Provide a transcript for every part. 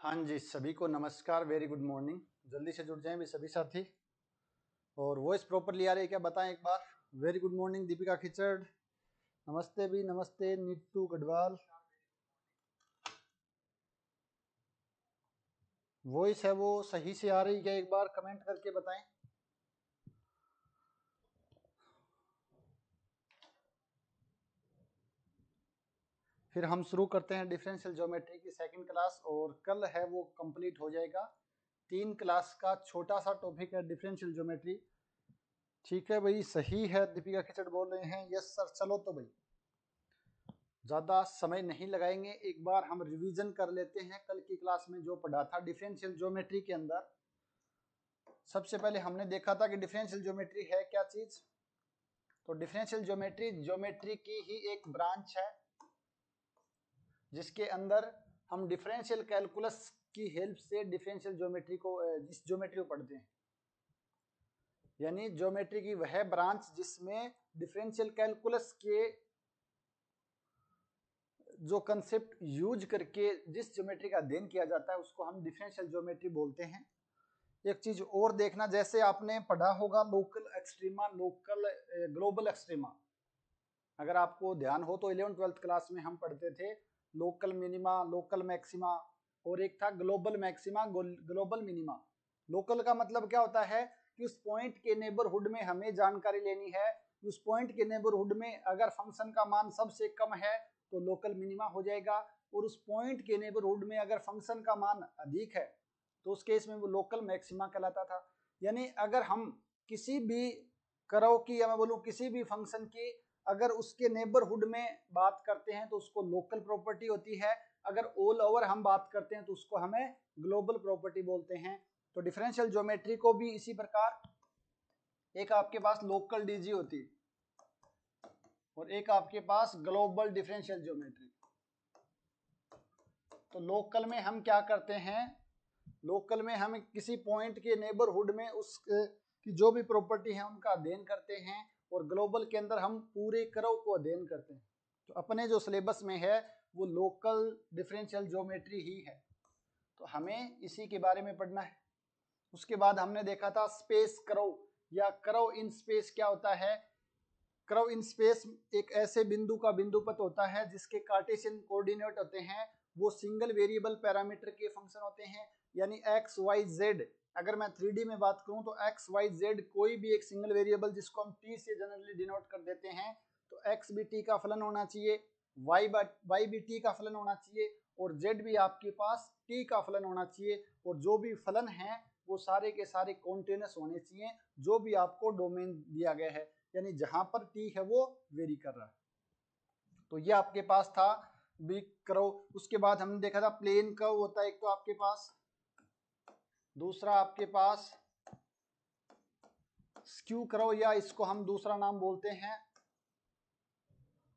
हाँ जी, सभी को नमस्कार, वेरी गुड मॉर्निंग। जल्दी से जुड़ जाएं भी सभी साथी। और वॉइस प्रॉपरली आ रही है क्या बताएं एक बार। Very good morning Deepika Khichar, नमस्ते भी, नमस्ते नीतू गढ़वाल। वॉइस है वो सही से आ रही है क्या, एक बार कमेंट करके बताएं। फिर हम शुरू करते हैं डिफरेंशियल ज्योमेट्री की सेकंड क्लास, और कल है वो कंप्लीट हो जाएगा। 3 क्लास का छोटा सा टॉपिक है डिफरेंशियल ज्योमेट्री। ठीक है भाई, सही है, दीपिका खिचड़ बोल रहे हैं यस सर। चलो तो भाई ज़्यादा समय नहीं लगाएंगे, एक बार हम रिवीजन कर लेते हैं कल की क्लास में जो पढ़ा था डिफरेंशियल ज्योमेट्री के अंदर। सबसे पहले हमने देखा था कि डिफरेंशियल ज्योमेट्री है क्या चीज। तो डिफरेंशियल ज्योमेट्री ज्योमेट्री की ही एक ब्रांच है जिसके अंदर हम डिफरेंशियल कैलकुलस की हेल्प से डिफरेंशियल ज्योमेट्री को इस ज्योमेट्री को पढ़ते हैं। यानी ज्योमेट्री की वह ब्रांच जिसमें डिफरेंशियल कैलकुलस के जो कंसेप्ट यूज करके जिस ज्योमेट्री का अध्ययन किया जाता है उसको हम डिफरेंशियल ज्योमेट्री बोलते हैं। एक चीज और देखना, जैसे आपने पढ़ा होगा local extrema, local global extrema. अगर आपको ध्यान हो तो 11th-12th क्लास में हम पढ़ते थे लोकल मिनिमा, लोकल मैक्सिमा, और एक था global maxima, global minima. Local का मतलब क्या होता है कि उस पॉइंट के नेबरहुड में हमें जानकारी लेनी है। उस पॉइंट के नेबरहुड में अगर फंक्शन का मान सबसे कम है तो लोकल मिनिमा हो जाएगा, और उस पॉइंट के नेबरहुड में अगर फंक्शन का मान अधिक है तो उस केस में वो लोकल मैक्सिमा कहलाता था। यानी अगर हम किसी भी कर्व की, या मैं बोलूं किसी भी फंक्शन की, अगर उसके नेबरहुड में बात करते हैं तो उसको लोकल प्रॉपर्टी होती है। अगर ऑल ओवर हम बात करते हैं तो उसको हमें ग्लोबल प्रॉपर्टी बोलते हैं। तो डिफरेंशियल ज्योमेट्री को भी इसी प्रकार, एक आपके पास लोकल डीजी होती है और एक आपके पास ग्लोबल डिफरेंशियल ज्योमेट्री। तो लोकल में हम क्या करते हैं, लोकल में हम किसी पॉइंट के नेबरहुड में उस की जो भी प्रॉपर्टी है उनका अध्ययन करते हैं, और ग्लोबल के अंदर हम पूरे कर्व को अध्ययन करते हैं। तो अपने जो सिलेबस में है वो लोकल डिफरेंशियल ज्योमेट्री ही है, तो हमें इसी के बारे में पढ़ना है। उसके बाद हमने देखा था स्पेस कर्व या कर्व इन स्पेस क्या होता है। कर्व इन स्पेस एक ऐसे बिंदु का बिंदुपथ होता है जिसके कार्टेशियन कोऑर्डिनेट होते हैं वो सिंगल वेरिएबल पैरामीटर के फंक्शन होते हैं। यानी एक्स वाई जेड, अगर मैं 3D में बात करूं तो एक्स वाई जेड कोई भी एक सिंगल वेरिएबल जिसको हम टी से जनरली डिनोट कर देते हैं, तो एक्स भी टी का फलन होना चाहिए, वाई भी टी का फलन होना चाहिए, और जेड भी आपके पास टी का फलन होना चाहिए। और जो भी फलन है वो सारे के सारे कॉन्टिन्यूअस होने चाहिए जो भी आपको डोमेन दिया गया है, यानी जहां पर टी है वो वेरी कर रहा है। तो ये आपके पास था बी कर्व। उसके बाद हमने देखा था प्लेन कर्व होता है एक तो आपके पास, दूसरा आपके पास स्क्यू कर्व, या इसको हम दूसरा नाम बोलते हैं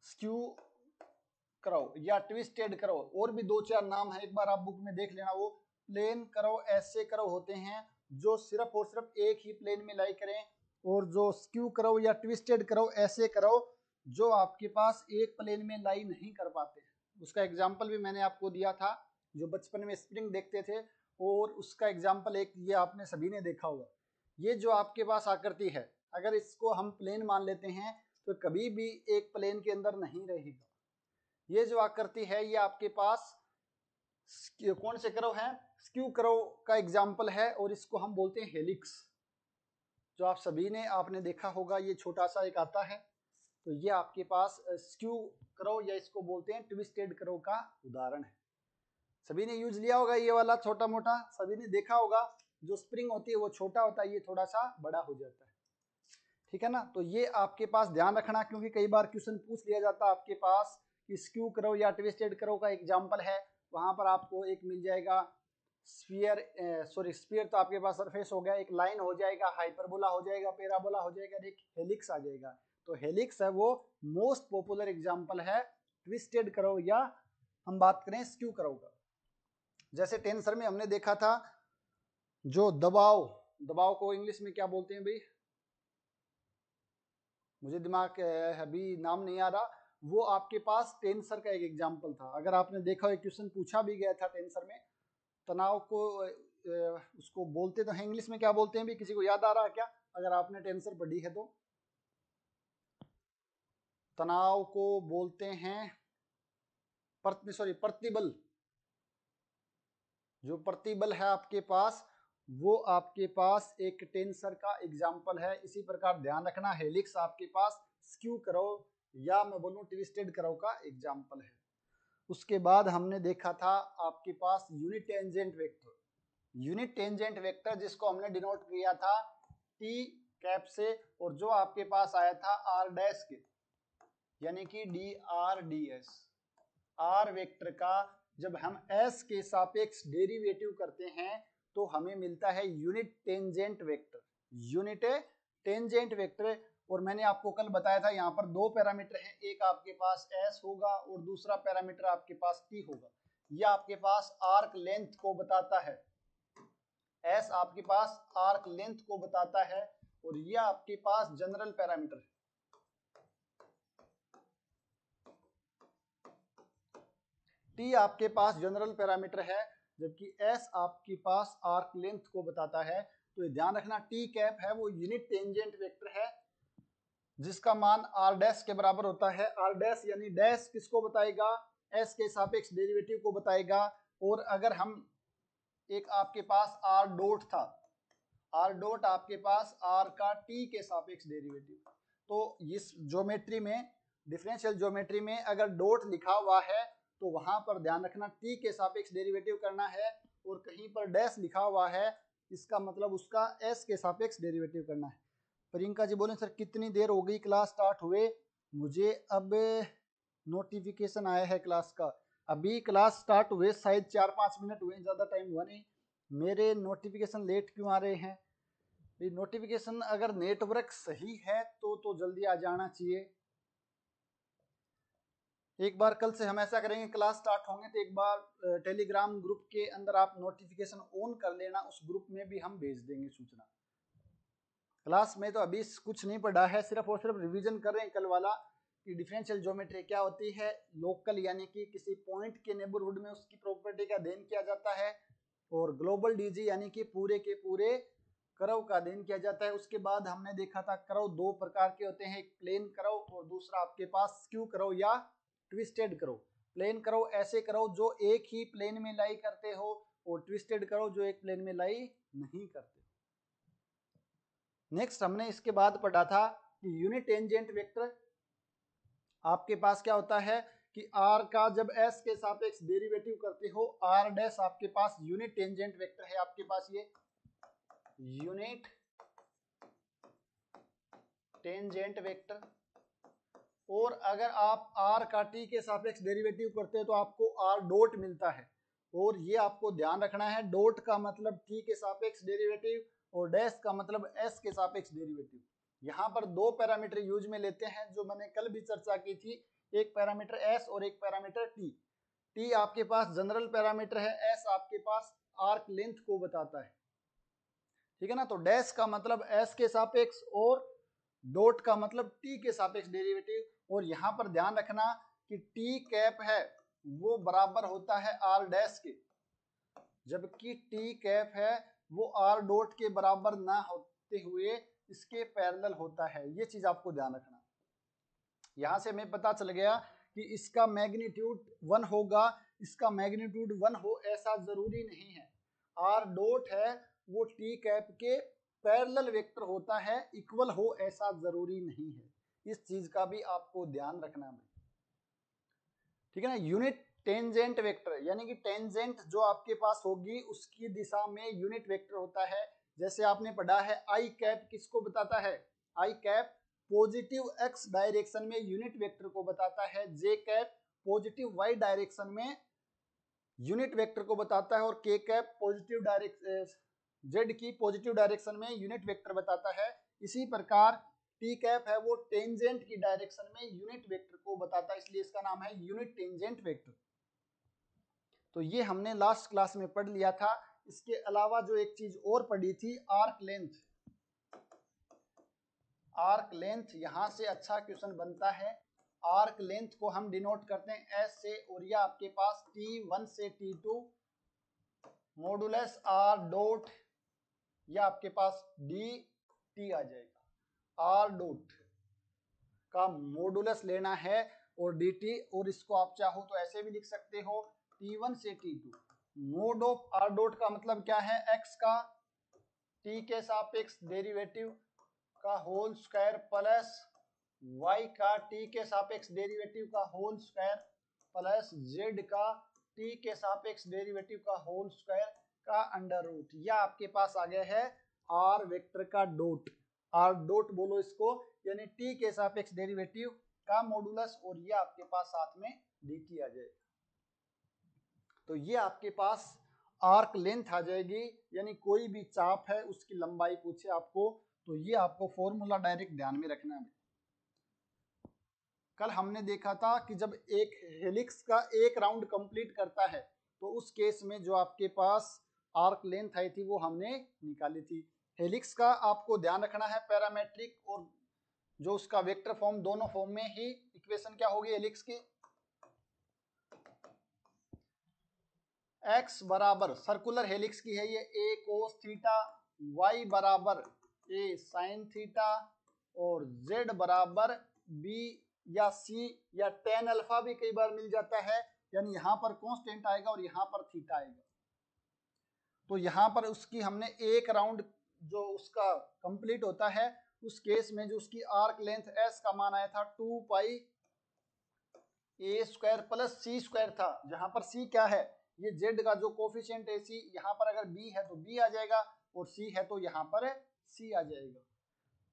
स्क्यू कर्व या ट्विस्टेड कर्व। और भी 2-4 नाम है, एक बार आप बुक में देख लेना। वो प्लेन कर्व ऐसे कर्व होते हैं जो सिर्फ और सिर्फ एक ही प्लेन में लाई करें, और जो स्क्यू कर्व या ट्विस्टेड कर्व ऐसे कर्व जो आपके पास एक प्लेन में लाई नहीं कर पाते। उसका एग्जाम्पल भी मैंने आपको दिया था, जो बचपन में स्प्रिंग देखते थे, और उसका एग्जाम्पल एक ये आपने सभी ने देखा होगा। ये जो आपके पास आकृति है, अगर इसको हम प्लेन मान लेते हैं तो कभी भी एक प्लेन के अंदर नहीं रहेगा। ये जो आकृति है ये आपके पास कौन से कर्व है, स्क्यू कर्व का एग्जाम्पल है, और इसको हम बोलते हैं हेलिक्स। जो आप सभी ने आपने देखा होगा, ये छोटा सा एक आता है। तो ये आपके पास स्क्यू कर्व या इसको बोलते हैं ट्विस्टेड कर्व का उदाहरण है। सभी ने यूज लिया होगा ये वाला, छोटा मोटा सभी ने देखा होगा। जो स्प्रिंग होती है वो छोटा होता है, ये थोड़ा सा बड़ा हो जाता है। ठीक है ना। तो ये आपके पास ध्यान रखना, क्योंकि कई बार क्वेश्चन पूछ लिया जाता है आपके पास कि स्क्यू कर्व या ट्विस्टेड कर्व का एग्जांपल है। वहां पर आपको एक मिल जाएगा स्फीयर, सॉरी स्फीयर तो आपके पास सरफेस हो गया, एक लाइन हो जाएगा, हाइपरबोला हो जाएगा, पैराबोला हो जाएगा, एक हेलिक्स आ जाएगा। तो हेलिक्स है वो मोस्ट पॉपुलर एग्जाम्पल है ट्विस्टेड कर्व या हम बात करें स्क्यू कर्व का। जैसे टेंसर में हमने देखा था जो दबाव, दबाव को इंग्लिश में क्या बोलते हैं भाई, मुझे दिमाग अभी नाम नहीं आ रहा। वो आपके पास टेंसर का एक एग्जांपल था। अगर आपने देखा हो क्वेश्चन पूछा भी गया था टेंसर में, तनाव को उसको बोलते तो हैं इंग्लिश में, क्या बोलते हैं भी, किसी को याद आ रहा है क्या, अगर आपने टेंसर पढ़ी है तो? तनाव को बोलते हैं प्रतिबल। जो प्रतिबल है आपके पास, वो आपके पास एक टेंसर का एग्जाम्पल है। इसी प्रकार ध्यान रखना, हेलिक्स आपके पास स्क्यू कर्व या मैं बोलूं ट्विस्टेड कर्व का एग्जाम्पल है। उसके बाद हमने देखा था आपके पास unit tangent vector. Unit tangent vector जिसको हमने डिनोट किया था टी कैप से, और जो आपके पास आया था आर डैश के, यानी कि D R D S. R vector का जब हम एस के सापेक्ष डेरिवेटिव करते हैं तो हमें मिलता है unit tangent vector. Unit tangent vector, और मैंने आपको कल बताया था यहाँ पर दो पैरामीटर हैं, एक आपके पास एस होगा और दूसरा पैरामीटर आपके पास टी होगा। यह आपके पास आर्क लेंथ को बताता है, एस आपके पास आर्क लेंथ को बताता है, और यह आपके पास जनरल पैरामीटर है। टी आपके पास जनरल पैरामीटर है, जबकि एस आपके पास आर्क लेंथ को बताता है। तो ये ध्यान रखना, टी कैप है वो यूनिट टेंजेंट वेक्टर है जिसका मान आर डैश के बराबर होता है। आर डैश यानी डैश किसको बताएगा, एस के सापेक्ष डेरिवेटिव को बताएगा। और अगर हम एक आपके पास आर डॉट था, आर डॉट आपके पास आर का टी के सापेक्ष डेरिवेटिव, तो इस ज्योमेट्री में, डिफरेंशियल ज्योमेट्री में अगर डॉट लिखा हुआ है तो वहां पर ध्यान रखना टी के सापेक्ष डेरिवेटिव करना है, और कहीं पर डैश लिखा हुआ है इसका मतलब उसका एस के सापेक्ष डेरिवेटिव करना है। प्रियंका जी बोले सर कितनी देर हो गई क्लास स्टार्ट हुए, मुझे अब नोटिफिकेशन आया है क्लास का, अभी क्लास स्टार्ट हुए शायद 4-5 मिनट हुए, ज़्यादा टाइम हुआ नहीं। मेरे नोटिफिकेशन लेट क्यों आ रहे हैं? नोटिफिकेशन अगर नेटवर्क सही है तो जल्दी आ जाना चाहिए। एक बार कल से हम ऐसा करेंगे, क्लास स्टार्ट होंगे तो एक बार टेलीग्राम ग्रुप के अंदर आप नोटिफिकेशन ऑन कर लेना, उस ग्रुप में भी हम भेज देंगे सूचना। क्लास में तो अभी कुछ नहीं पढ़ा है, सिर्फ और सिर्फ रिवीजन कर रहे हैं कल वाला कि डिफरेंशियल ज्योमेट्री क्या होती है, लोकल यानी कि किसी पॉइंट के नेबरहुड में उसकी प्रॉपर्टी का अध्ययन किया जाता है, और ग्लोबल डीजी यानी कि पूरे के पूरे कर्व का अध्ययन किया जाता है। उसके बाद हमने देखा था कर्व दो प्रकार के होते हैं, एक प्लेन कर्व और दूसरा आपके पास स्क्यू कर्व या ट्विस्टेड कर्व। प्लेन कर्व ऐसे कर्व जो एक ही प्लेन में लाई करते हो, और ट्विस्टेड कर्व जो एक प्लेन में लाई नहीं करते। नेक्स्ट हमने इसके बाद पढ़ा था कि यूनिट टेंजेंट वेक्टर आपके पास क्या होता है कि आर का जब एस के सापेक्ष डेरिवेटिव करते हो, आर डैश आपके पास यूनिट टेंजेंट वेक्टर है, आपके पास ये यूनिट टेंजेंट वेक्टर। और अगर आप आर का टी के सापेक्ष डेरिवेटिव करते हो तो आपको आर डॉट मिलता है, और ये आपको ध्यान रखना है, डॉट का मतलब टी के सापेक्ष डेरिवेटिव और डैश का मतलब एस के सापेक्ष डेरिवेटिव। यहाँ पर दो पैरामीटर यूज में लेते हैं जो मैंने कल भी चर्चा की थी, एक पैरामीटर एस और एक पैरामीटर टी। टी आपके पास जनरल पैरामीटर है, एस आपके पास आर्क लेंथ को बताता है, ठीक है ना। तो डैश का मतलब एस के सापेक्ष और डॉट का मतलब टी के सापेक्ष डेरिवेटिव। और यहाँ पर ध्यान रखना कि टी कैप है वो बराबर होता है आर डैश के, जबकि टी कैप है वो आर डॉट के बराबर ना होते हुए इसके पैरेलल होता है। ये चीज आपको ध्यान रखना। यहां से हमें पता चल गया कि इसका मैग्नीट्यूड 1 होगा, इसका मैग्नीट्यूड 1 हो ऐसा जरूरी नहीं है। आर डॉट है वो टी कैप के पैरेलल वेक्टर होता है, इक्वल हो ऐसा जरूरी नहीं है। इस चीज का भी आपको ध्यान रखना है, ठीक है ना। यूनिट टेंजेंट वेक्टर यानी कि टेंजेंट जो आपके पास होगी उसकी दिशा में यूनिट वेक्टर होता है। जैसे आपने पढ़ा है आई कैप किसको बताता है, आई कैप पॉजिटिव एक्स डायरेक्शन में यूनिट वेक्टर को बताता है, जे कैप पॉजिटिव वाई डायरेक्शन में यूनिट वेक्टर को बताता है, और के कैप पॉजिटिव डायरेक्शन जेड की पॉजिटिव डायरेक्शन में यूनिट वेक्टर बताता है। इसी प्रकार टी कैप है वो टेंजेंट की डायरेक्शन में यूनिट वेक्टर को बताता है, इसलिए इसका नाम है यूनिट टेंजेंट वेक्टर। तो ये हमने लास्ट क्लास में पढ़ लिया था। इसके अलावा जो एक चीज और पढ़ी थी, आर्क लेंथ। आर्क लेंथ यहां से अच्छा क्वेश्चन बनता है। आर्क लेंथ को हम डिनोट करते हैं एस से, और यह आपके पास T1 से T2 मॉडुलस आर डॉट, या आपके पास डी टी आ जाएगा। आर डॉट का मॉडुलस लेना है और डी टी, और इसको आप चाहो तो ऐसे भी लिख सकते हो T1 से T2। Mode of R dot का मतलब क्या है, x का t के सापेक्ष डेरिवेटिव का होल स्क्वायर प्लस y का t के सापेक्ष डेरिवेटिव का होल स्क्वायर प्लस z का t के सापेक्ष डेरिवेटिव का होल स्क्वायर का अंडर रूट। या आपके पास आ गया है r वेक्टर का डॉट, r डॉट बोलो इसको, यानी t के सापेक्ष डेरिवेटिव का मॉडुलस, और ये आपके पास साथ में dt आ जाएगा। तो ये आपके पास आर्क लेंथ आ जाएगी, यानी कोई भी चाप है उसकी लंबाई पूछे आपको तो ये आपको फॉर्मूला डायरेक्ट ध्यान में रखना है। कल हमने देखा था कि जब एक हेलिक्स का एक राउंड कंप्लीट करता है तो उस केस में जो आपके पास आर्क लेंथ आई थी वो हमने निकाली थी। हेलिक्स का आपको ध्यान रखना है पैरामेट्रिक और जो उसका वेक्टर फॉर्म, दोनों फॉर्म में ही इक्वेशन क्या होगी हेलिक्स की, x बराबर सर्कुलर हेलिक्स की है ये a कोस थीटा, y बराबर a साइन थीटा और z बराबर b या c या tan अल्फा भी कई बार मिल जाता है, यानी यहाँ पर कांस्टेंट आएगा और यहाँ पर थीटा आएगा। तो यहाँ पर उसकी हमने एक राउंड जो उसका कंप्लीट होता है उस केस में जो उसकी आर्क लेंथ s का मान आया था 2 पाई a square plus c square था, जहां पर c क्या है, ये z का जो कोफिशिएंट है c, यहाँ पर अगर b है तो b आ जाएगा और c है तो यहाँ पर c आ जाएगा।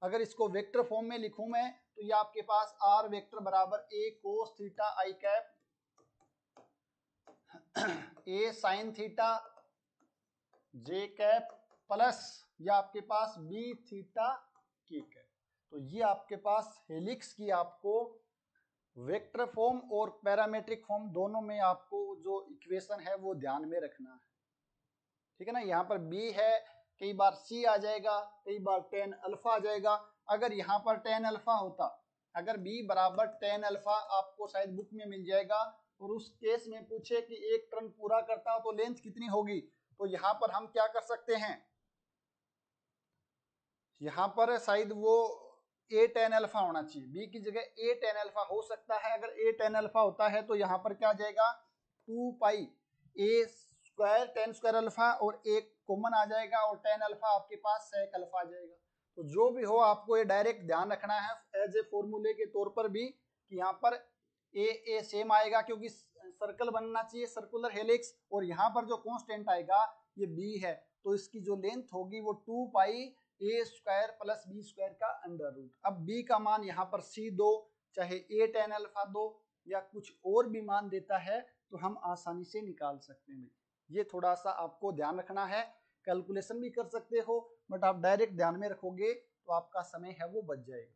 अगर इसको वेक्टर फॉर्म में लिखूं मैं तो ये आपके पास r वेक्टर बराबर a cos theta i cap a sine theta j cap plus या आपके पास b थीटा k कैप। तो ये आपके पास हेलिक्स की आपको वेक्टर फॉर्म और पैरामेट्रिक फॉर्म दोनों में आपको जो इक्वेशन है वो ध्यान में रखना है, ठीक है ना। यहाँ पर b है, कई बार c आ जाएगा, कई बार tan अल्फा आ जाएगा। अगर यहाँ पर tan अल्फा होता, अगर b बराबर tan अल्फा आपको शायद बुक में मिल जाएगा और उस केस में पूछे कि एक टर्न पूरा करता तो लेंथ कितनी होगी, तो यहाँ पर हम क्या कर सकते हैं, यहाँ पर शायद वो a tan अल्फा होना चाहिए, b की जगह a tan अल्फा हो सकता है। अगर a tan अल्फा होता है तो यहाँ पर क्या आ जाएगा 2 पाई a square tan square alpha और एक कॉमन आ जाएगा और tan अल्फा आपके पास sec अल्फा आ जाएगा। तो जो भी हो आपको ये डायरेक्ट ध्यान रखना है एज ए फॉर्मूले के तौर पर भी कि यहाँ पर a सेम आएगा क्योंकि सर्कल बनना चाहिए सर्कुलर हेलिक्स, और यहाँ पर जो कांस्टेंट आएगा ये b है, तो इसकी जो लेंथ होगी वो 2 पाई a square plus b square का अंडर रूट। अब b का मान यहाँ पर c दो, चाहे a tan अल्फा दो या कुछ और भी मान देता है तो हम आसानी से निकाल सकते हैं। ये थोड़ा सा आपको ध्यान रखना है, कैलकुलेशन भी कर सकते हो बट आप डायरेक्ट ध्यान में रखोगे तो आपका समय है वो बच जाएगा।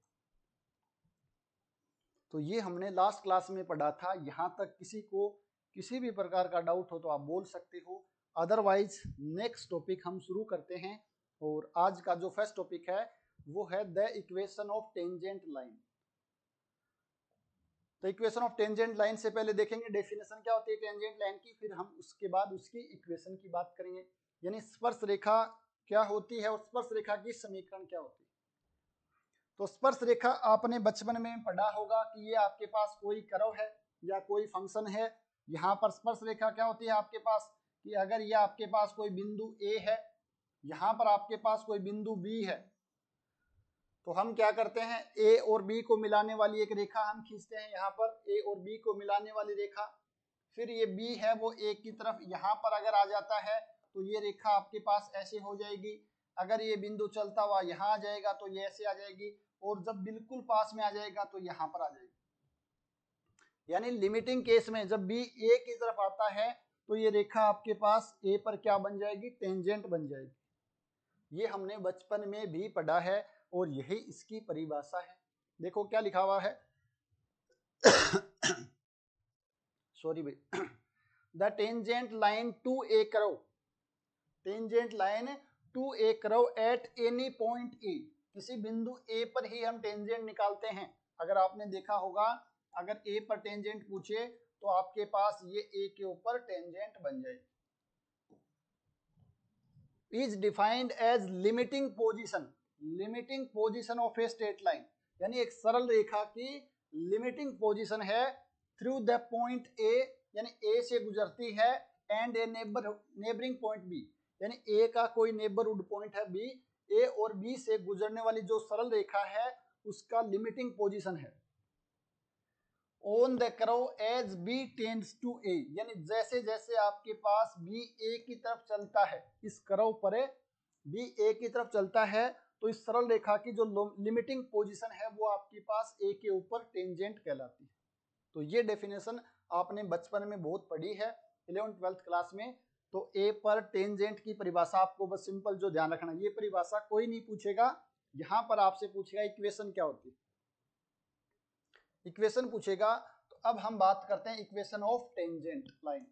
तो ये हमने लास्ट क्लास में पढ़ा था। यहाँ तक किसी को किसी भी प्रकार का डाउट हो तो आप बोल सकते हो, अदरवाइज नेक्स्ट टॉपिक हम शुरू करते हैं। और आज का जो फर्स्ट टॉपिक है वो है the equation of tangent line. तो इक्वेशन ऑफ टेंजेंट लाइन से पहले देखेंगे डेफिनेशन क्या होती है टेंजेंट लाइन की, फिर हम उसके बाद उसकी इक्वेशन की बात करेंगे, यानी स्पर्श रेखा क्या होती है और स्पर्श रेखा की समीकरण क्या होती है। तो स्पर्श रेखा आपने बचपन में पढ़ा होगा कि ये आपके पास कोई कर्व है या कोई फंक्शन है। यहाँ पर स्पर्श रेखा क्या होती है आपके पास कि अगर ये आपके पास कोई बिंदु A है, यहाँ पर आपके पास कोई बिंदु B है, तो हम क्या करते हैं A और B को मिलाने वाली एक रेखा हम खींचते हैं, यहाँ पर A और B को मिलाने वाली रेखा। फिर ये B है वो A की तरफ यहाँ पर अगर आ जाता है तो ये रेखा आपके पास ऐसे हो जाएगी। अगर ये बिंदु चलता हुआ यहाँ आ जाएगा तो ये ऐसे आ जाएगी, और जब बिल्कुल पास में आ जाएगा तो यहाँ पर आ जाएगी। यानी लिमिटिंग केस में जब B A की तरफ आता है तो ये रेखा आपके पास A पर क्या बन जाएगी, टेंजेंट बन जाएगी। ये हमने बचपन में भी पढ़ा है और यही इसकी परिभाषा है। देखो क्या लिखा हुआ है सॉरी भाई, the tangent line to a curve, tangent line to a curve at any point A, किसी बिंदु ए पर ही हम टेंजेंट निकालते हैं। अगर आपने देखा होगा अगर ए पर टेंजेंट पूछे तो आपके पास ये ए के ऊपर टेंजेंट बन जाएगी। Is defined as limiting position of a straight line, यानी एक सरल रेखा की लिमिटिंग पोजीशन है थ्रू द पॉइंट ए, यानी ए से गुजरती है, and a neighbouring point B, यानी ए का कोई नेबरहुड पॉइंट है बी, ए और बी से गुजरने वाली जो सरल रेखा है उसका लिमिटिंग पोजीशन है। On the curve as B tends to A, यानी जैसे जैसे आपके पास बी ए की तरफ चलता है, इस कर्व पर बी ए की तरफ चलता है, तो इस सरल रेखा की जो लिमिटिंग पोजीशन है वो आपके पास ए के ऊपर टेंजेंट कहलाती है। तो ये डेफिनेशन आपने बचपन में बहुत पढ़ी है 11th-12th क्लास में। तो ए पर टेंजेंट की परिभाषा आपको बस सिंपल जो ध्यान रखना, ये परिभाषा कोई नहीं पूछेगा, यहाँ पर आपसे पूछेगा इक्वेशन क्या होती है, इक्वेशन पूछेगा। तो अब हम बात करते हैं इक्वेशन ऑफ टेंजेंट लाइन।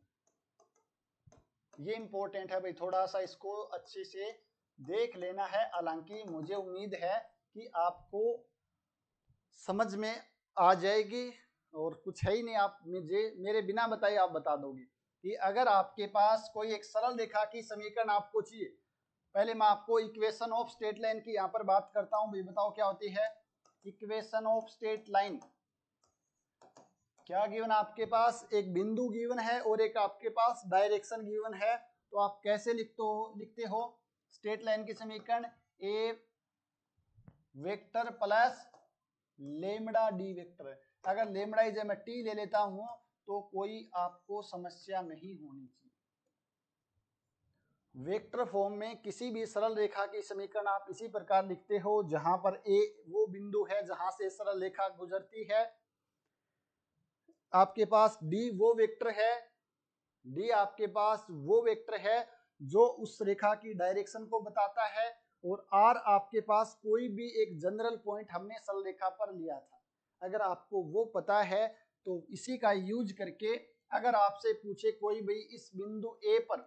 ये इंपॉर्टेंट है भाई, थोड़ा सा इसको अच्छे से देख लेना है। हालांकि मुझे उम्मीद है कि आपको समझ में आ जाएगी, और कुछ है ही नहीं, आप मेरे बिना बताए आप बता दोगे कि अगर आपके पास कोई एक सरल रेखा की समीकरण आपको चाहिए। पहले मैं आपको इक्वेशन ऑफ स्ट्रेट लाइन की यहाँ पर बात करता हूँ, भाई बताओ क्या होती है इक्वेशन ऑफ स्ट्रेट लाइन। क्या गिवन आपके पास, एक बिंदु गिवन है और एक आपके पास डायरेक्शन गिवन है। तो आप कैसे लिखते हो स्ट्रेट लाइन की समीकरण, A vector plus lambda D vector. अगर लेमडा इज मैं टी ले लेता हूं तो कोई आपको समस्या नहीं होनी चाहिए। वेक्टर फॉर्म में किसी भी सरल रेखा की समीकरण आप इसी प्रकार लिखते हो, जहां पर ए वो बिंदु है जहां से सरल रेखा गुजरती है, आपके पास डी वो वेक्टर है, डी आपके पास वो वेक्टर है जो उस रेखा की डायरेक्शन को बताता है, और आर आपके पास कोई भी एक जनरल पॉइंट हमने सरल रेखा पर लिया था। अगर आपको वो पता है तो इसी का यूज करके अगर आपसे पूछे कोई भाई इस बिंदु ए पर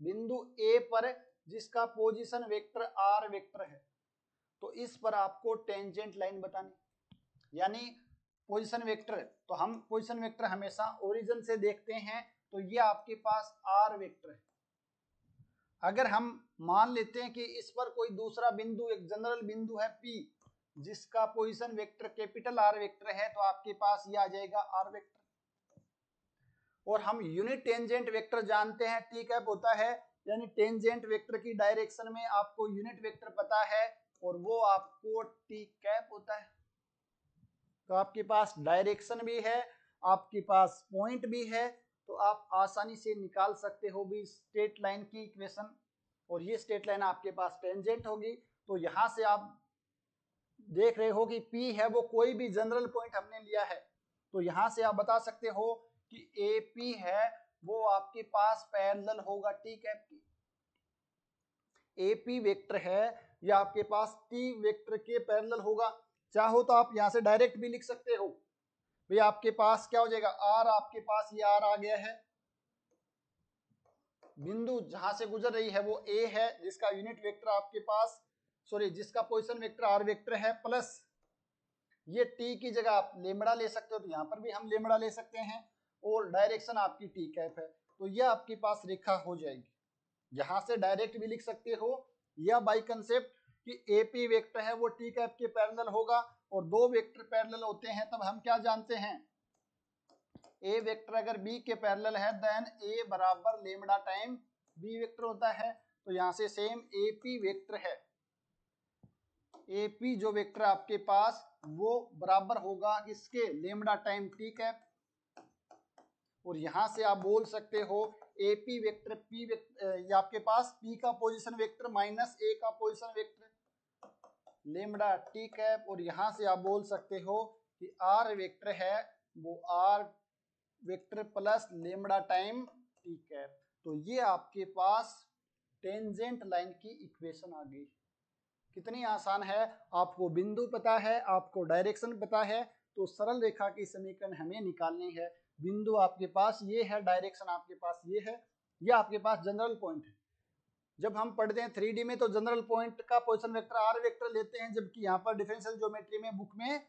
बिंदु ए पर जिसका पोजीशन वेक्टर आर वेक्टर है, तो इस पर आपको टेंजेंट लाइन बतानी, यानी पोजीशन वेक्टर। तो हम पोजीशन वेक्टर हमेशा ओरिजिन से देखते हैं, तो ये आपके पास आर वेक्टर है। अगर हम मान लेते हैं कि इस पर कोई दूसरा बिंदु एक जनरल बिंदु है पी जिसका position vector capital R vector है, तो आपके पास ये आ जाएगा आर वेक्टर। और हम यूनिट टेंजेंट वेक्टर जानते हैं, टी कैप होता है, यानी टेंजेंट वेक्टर की डायरेक्शन में आपको यूनिट वेक्टर पता है और वो आपको टी कैप होता है। तो आपके पास डायरेक्शन भी है, आपके पास पॉइंट भी है, तो आप आसानी से निकाल सकते हो भी स्ट्रेट लाइन की इक्वेशन। और ये स्ट्रेट लाइन आपके पास टेंजेंट होगी। तो यहां से आप देख रहे हो कि P है वो कोई भी जनरल पॉइंट हमने लिया है, तो यहां से आप बता सकते हो कि AP है वो आपके पास पैरेलल होगा टी कैप की। AP वेक्टर है या आपके पास T वेक्टर के पैरेलल होगा। चाहो तो आप यहां से डायरेक्ट भी लिख सकते हो, भाई आपके पास क्या हो जाएगा R, आपके पास ये R आ गया है, बिंदु जहां से गुजर रही है वो A है जिसका यूनिट वेक्टर आपके पास जिसका पोजीशन वेक्टर आर वेक्टर है, प्लस ये टी की जगह आप लेमड़ा ले सकते हो, तो यहाँ पर भी हम लेमड़ा ले सकते हैं, और डायरेक्शन आपकी टी कैप है। तो यह आपके पास रेखा हो जाएगी। यहाँ से डायरेक्ट भी लिख सकते हो या बाई कंसेप्ट कि एपी वेक्टर है वो टी कैप के पैरेलल होगा, और दो वेक्टर पैरेलल होते हैं तब हम क्या जानते हैं, ए वेक्टर अगर बी के पैरेलल है देन ए बराबर लेमड़ा टाइम बी वेक्टर होता है। तो यहाँ से सेम एपी वेक्टर है, एपी जो वेक्टर आपके पास वो बराबर होगा किसके, लेमड़ा टाइम टी कैप। और यहां से आप बोल सकते हो एपी वेक्टर पी वेक्टर, आपके पास पी का पोजीशन वेक्टर माइनस ए का position vector lambda T cap. और यहां से आप बोल सकते हो कि आर वेक्टर है वो R vector plus lambda time T cap. तो ये आपके पास टेंजेंट लाइन की इक्वेशन आ गई। कितनी आसान है, आपको बिंदु पता है, आपको डायरेक्शन पता है, तो सरल रेखा की समीकरण हमें निकालनी है। बिंदु आपके पास ये है, डायरेक्शन आपके पास ये है, ये आपके पास जनरल पॉइंट है। जब हम पढ़ते हैं 3D में तो जनरल पॉइंट का पोजीशन वेक्टर आर वेक्टर लेते हैं, जबकि यहाँ पर डिफरेंशियल ज्योमेट्री में बुक में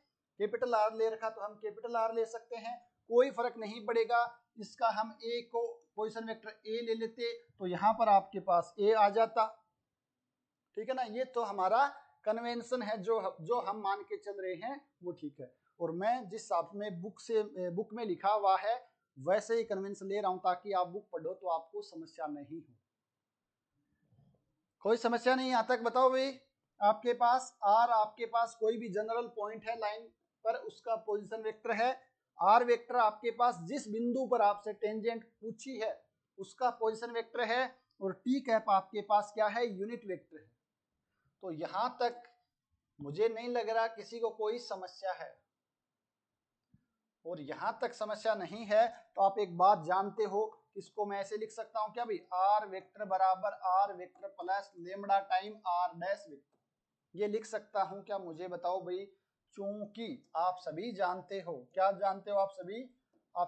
कैपिटल आर ले रखा तो हम कैपिटल आर ले सकते हैं। कोई फर्क नहीं पड़ेगा। इसका हम ए को पोजीशन वेक्टर ए ले लेते तो यहाँ पर आपके पास ए आ जाता, ठीक है ना। ये तो हमारा कन्वेंशन है जो हम मान के चल रहे हैं वो ठीक है। और मैं जिस हिसाब में बुक में लिखा हुआ है वैसे ही कन्वेंशन ले रहा हूं ताकि आप बुक पढ़ो तो आपको समस्या नहीं हो। कोई समस्या नहीं यहाँ तक बताओ भाई। आपके पास कोई भी जनरल पॉइंट है लाइन पर, उसका पोजीशन वेक्टर है। आर वेक्टर आपके पास जिस बिंदु पर आपसे टेंजेंट पूछी है उसका पोजीशन वेक्टर है। और टी कैप आपके पास क्या है, यूनिट वेक्टर है। तो यहां तक मुझे नहीं लग रहा किसी को कोई समस्या है। और यहां तक समस्या नहीं है तो आप एक बात जानते हो, इसको मैं ऐसे लिख सकता हूं क्या भाई, आर वेक्टर बराबर R vector plus lambda time R dash vector. ये लिख सकता हूं क्या, मुझे बताओ भाई। चूंकि आप सभी जानते हो, क्या जानते हो आप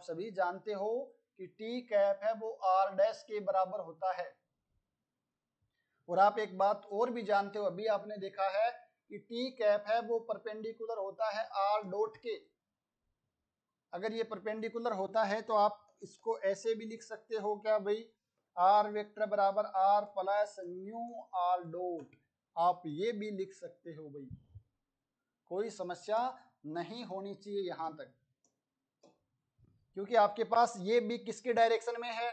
सभी जानते हो कि टी कैप है वो आर डैश के बराबर होता है। और आप एक बात और भी जानते हो, अभी आपने देखा है कि टी कैप है वो परपेंडिकुलर होता है आर डॉट के। अगर ये परपेंडिकुलर होता है तो आप इसको ऐसे भी लिख सकते हो क्या भाई, आर वेक्टर बराबर R plus new R dot. आप ये भी लिख सकते हो भाई, कोई समस्या नहीं होनी चाहिए यहां तक। क्योंकि आपके पास ये भी किसके डायरेक्शन में है,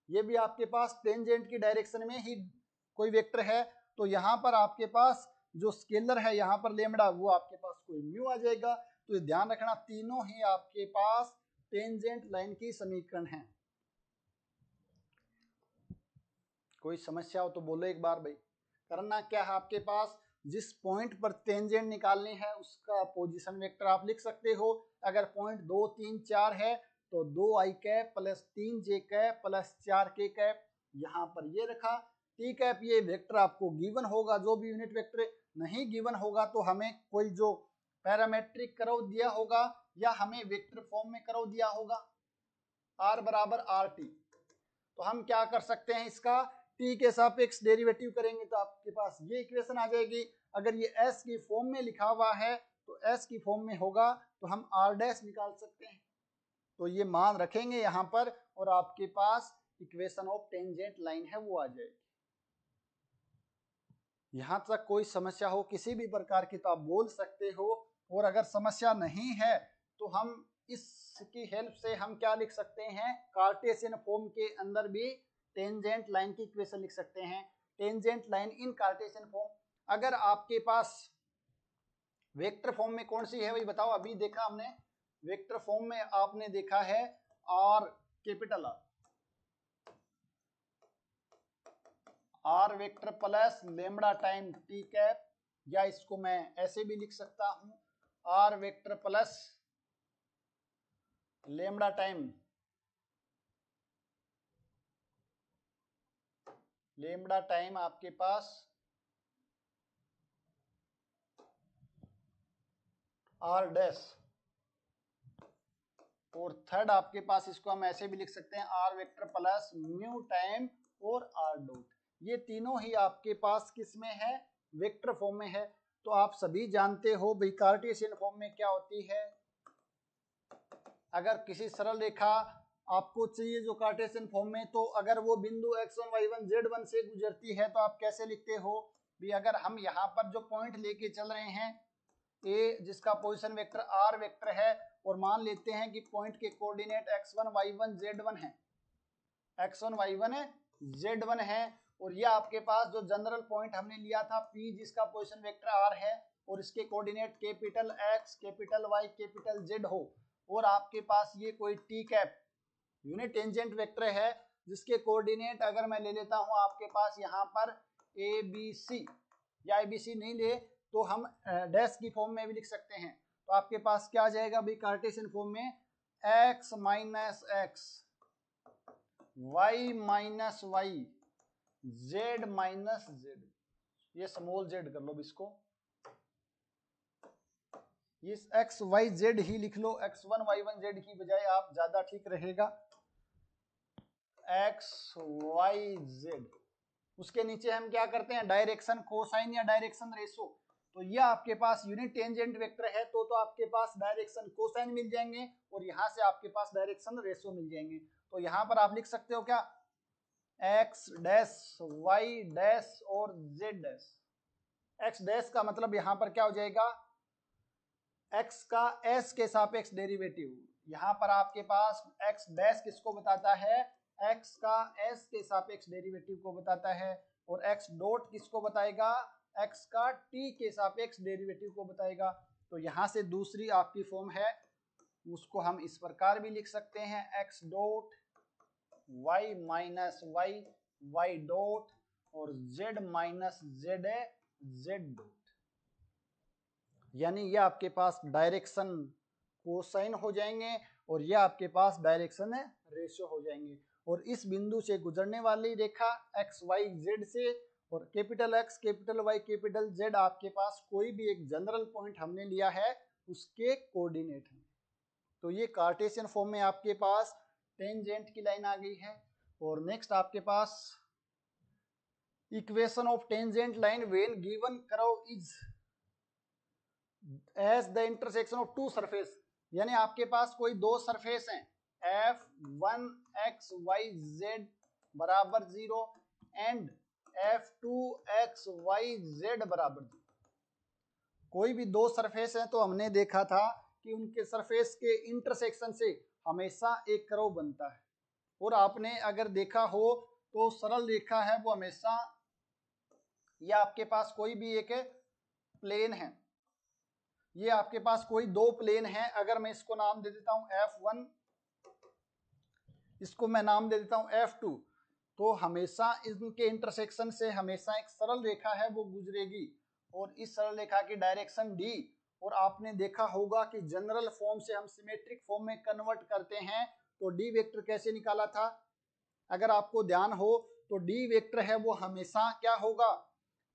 ये भी आपके पास टेंजेंट की डायरेक्शन में ही कोई वेक्टर है। तो यहाँ पर आपके पास जो स्केलर है यहाँ पर लेमडा, वो आपके पास कोई म्यू आ जाएगा। तो ये ध्यान रखना, तीनों ही आपके पास टेंजेंट लाइन की समीकरण है। कोई समस्या हो तो बोलो एक बार भाई। करना क्या है, आपके पास जिस पॉइंट पर टेंजेंट निकालनी है उसका पोजीशन वेक्टर आप लिख सकते हो। अगर पॉइंट 2, 3, 4 है तो 2i cap plus 3j cap plus 4k cap यहाँ पर ये रखा। टी कैप ये वेक्टर आपको गिवन होगा, जो भी यूनिट वेक्टर नहीं गिवन होगा तो हमें कोई जो पैरामेट्रिक कर्व दिया होगा या हमें वेक्टर फॉर्म में कर्व दिया होगा r बराबर आर टी। तो हम क्या कर सकते हैं, इसका t के सापेक्ष डेरिवेटिव करेंगे तो आपके पास ये इक्वेशन आ जाएगी। अगर ये s की फॉर्म में लिखा हुआ है तो s की फॉर्म में होगा तो हम r डैश निकाल सकते हैं। तो ये मान रखेंगे यहाँ पर और आपके पास इक्वेशन ऑफ टेंजेंट लाइन है वो आ जाएगी। यहां तक कोई समस्या हो किसी भी प्रकार की तो आप बोल सकते हो। और अगर समस्या नहीं है तो हम इसकी हेल्प से हम क्या लिख सकते हैं, कार्टेशियन फॉर्म के अंदर भी टेंजेंट लाइन की इक्वेशन लिख सकते हैं। Tangent line in Cartesian form, अगर आपके पास वेक्टर फॉर्म में कौन सी है भाई बताओ। अभी देखा हमने वेक्टर फॉर्म में, आपने देखा है R capital R vector plus lambda time T cap, या इसको मैं ऐसे भी लिख सकता हूं R vector plus lambda time आपके पास आर डैश। और थर्ड आपके पास इसको हम ऐसे भी लिख सकते हैं R vector plus mu time और आर डॉट। ये तीनों ही आपके पास किस में है, वेक्टर फॉर्म में है। तो आप सभी जानते हो भाई कार्टेशियन फॉर्म में क्या होती है। अगर किसी सरल रेखा आपको चाहिए जो कार्टेशियन फॉर्म में, तो अगर वो बिंदु x1 y1 z1 से गुजरती है तो आप कैसे लिखते हो भी। अगर हम यहाँ पर जो पॉइंट लेके चल रहे हैं ए, जिसका पोजीशन वेक्टर आर वेक्टर है, और मान लेते हैं कि पॉइंट के कोऑर्डिनेट x1 y1 z1 है, x1 y1 z1 है। और ये आपके पास जो जनरल पॉइंट हमने लिया था P, जिसका पोजीशन वेक्टर R है और इसके coordinate capital X, capital Y, capital Z हो, और आपके पास ये कोई T cap unit tangent vector है जिसके कोऑर्डिनेट अगर मैं ले लेता हूं आपके पास यहाँ पर ABC, या ABC नहीं ले तो हम डैश की फॉर्म में भी लिख सकते हैं। तो आपके पास क्या आ जाएगा भाई कार्टेशियन फॉर्म में x minus X, y minus Y, z minus Z. ये स्मॉल z कर लो इसको, इस एक्स वाई जेड ही लिख लो, x1 y1 z की बजाय आप ज्यादा ठीक रहेगा एक्स वाई जेड। उसके नीचे हम क्या करते हैं, डायरेक्शन कोसाइन या डायरेक्शन रेशो। तो ये आपके पास यूनिट टेंजेंट वेक्टर है, तो आपके पास डायरेक्शन कोसाइन मिल जाएंगे और यहाँ से आपके पास डायरेक्शन रेशियो मिल जाएंगे। तो यहाँ पर आप लिख सकते हो क्या, एक्स डैश वाई डैश और जेड डैश। एक्स डैश का मतलब यहाँ पर क्या हो जाएगा, एक्स का एस के सापेक्ष डेरिवेटिव। यहाँ पर आपके पास एक्स डैश किसको बताता है, एक्स का एस के सापेक्ष डेरिवेटिव को बताता है, और एक्स डॉट किसको बताएगा, एक्स का टी के सापेक्ष डेरिवेटिव को बताएगा। तो यहाँ से दूसरी आपकी फॉर्म है, उसको हम इस प्रकार भी लिख सकते हैं, X dot Y minus Y Y dot और Z minus Z Z dot. यानी ये आपके पास डायरेक्शन कोसाइन हो जाएंगे और ये आपके पास डायरेक्शन रेशियो हो जाएंगे। और इस बिंदु से गुजरने वाली रेखा एक्स वाई जेड से और capital X capital Y capital Z आपके पास कोई भी एक जनरल पॉइंट हमने लिया है उसके कोऑर्डिनेट हैं। तो ये कार्टेशियन फॉर्म में आपके पास टेंजेंट की लाइन आ गई है। और नेक्स्ट आपके पास equation of tangent line when given curve is as the intersection of two surface. यानी आपके पास कोई दो सरफेस हैं, f1xyz बराबर 0 एंड f2xyz बराबर 0। कोई भी दो सरफेस हैं तो हमने देखा था कि उनके सरफेस के इंटरसेक्शन से हमेशा एक कर्व बनता है। और आपने अगर देखा हो तो सरल रेखा है वो हमेशा, या आपके पास कोई भी एक प्लेन है, ये आपके पास कोई दो प्लेन है, अगर मैं इसको नाम दे देता हूं f1, इसको मैं नाम दे देता हूं f2, तो हमेशा इनके इंटरसेक्शन से हमेशा एक सरल रेखा है वो गुजरेगी और इस सरल रेखा की डायरेक्शन डी। और आपने देखा होगा कि जनरल फॉर्म से हम सिमेट्रिक फॉर्म में कन्वर्ट करते हैं, तो डी वेक्टर कैसे निकाला था, अगर आपको ध्यान हो तो डी वेक्टर है वो हमेशा क्या होगा,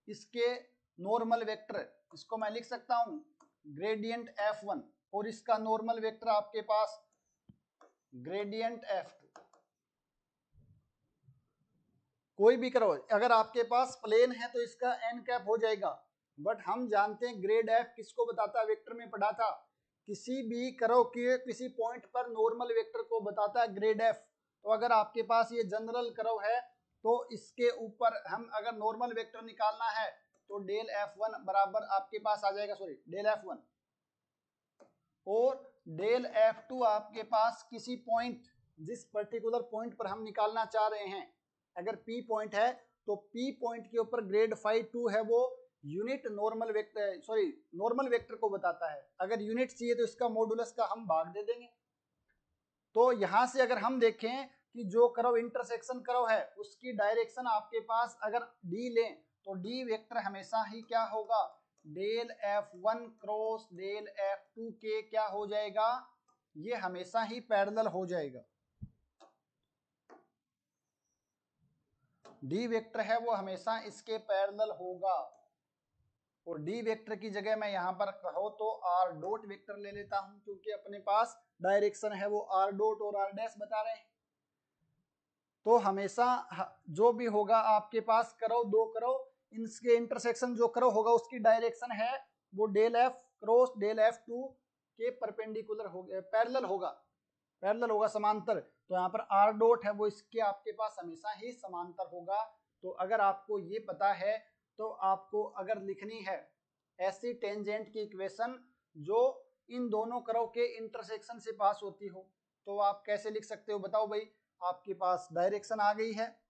इसके नॉर्मल वेक्टर, इसको मैं लिख सकता हूं ग्रेडियंट f1 और इसका नॉर्मल वेक्टर आपके पास ग्रेडियंट f2। कोई भी करो, अगर आपके पास प्लेन है तो इसका n कैप हो जाएगा, बट हम जानते हैं ग्रेड f किसको बताता है, वेक्टर में पढ़ा था, किसी भी करो के किसी पॉइंट पर नॉर्मल वेक्टर को बताता है ग्रेड f। तो अगर आपके पास ये जनरल कर्व है तो इसके ऊपर हम अगर नॉर्मल वेक्टर निकालना है तो डेल f1 बराबर आपके पास आ जाएगा, सॉरी डेल f1 और डेल f2 आपके पास किसी पॉइंट, जिस पर्टिकुलर पॉइंट पर हम निकालना चाह रहे हैं, अगर p पॉइंट है तो p पॉइंट के ऊपर ग्रेड फाई 2 है वो unit normal vector, sorry normal vector को बताता है। अगर यूनिट चाहिए तो इसका मॉडुलस का हम भाग दे देंगे। तो यहां से अगर हम देखें कि जो कर्व इंटरसेक्शन कर्व है उसकी डायरेक्शन आपके पास अगर डी लें तो डी वेक्टर हमेशा ही क्या होगा, del f1 cross del f2 के क्या हो जाएगा, ये हमेशा ही पैरेलल हो जाएगा। डी वेक्टर है वो हमेशा इसके पैरेलल होगा। और डी वेक्टर की जगह मैं यहां पर कहो तो आर डॉट वेक्टर ले लेता हूं, क्योंकि अपने पास डायरेक्शन है वो आर डॉट और आर डैश बता रहे हैं। तो हमेशा जो भी होगा आपके पास कर्व, दो कर्व, इनके इंटरसेक्शन जो कर्व होगा उसकी डायरेक्शन है वो del F cross del f2 के परपेंडिकुलर हो गया, पैरेलल होगा समांतर। तो यहाँ पर आर डॉट है वो इसके आपके पास हमेशा ही समांतर होगा। तो अगर आपको ये पता है तो आपको अगर लिखनी है ऐसी टेंजेंट की इक्वेशन जो इन दोनों कर्व के इंटरसेक्शन से पास होती हो, तो आप कैसे लिख सकते हो बताओ भाई। आपके पास डायरेक्शन आ गई है,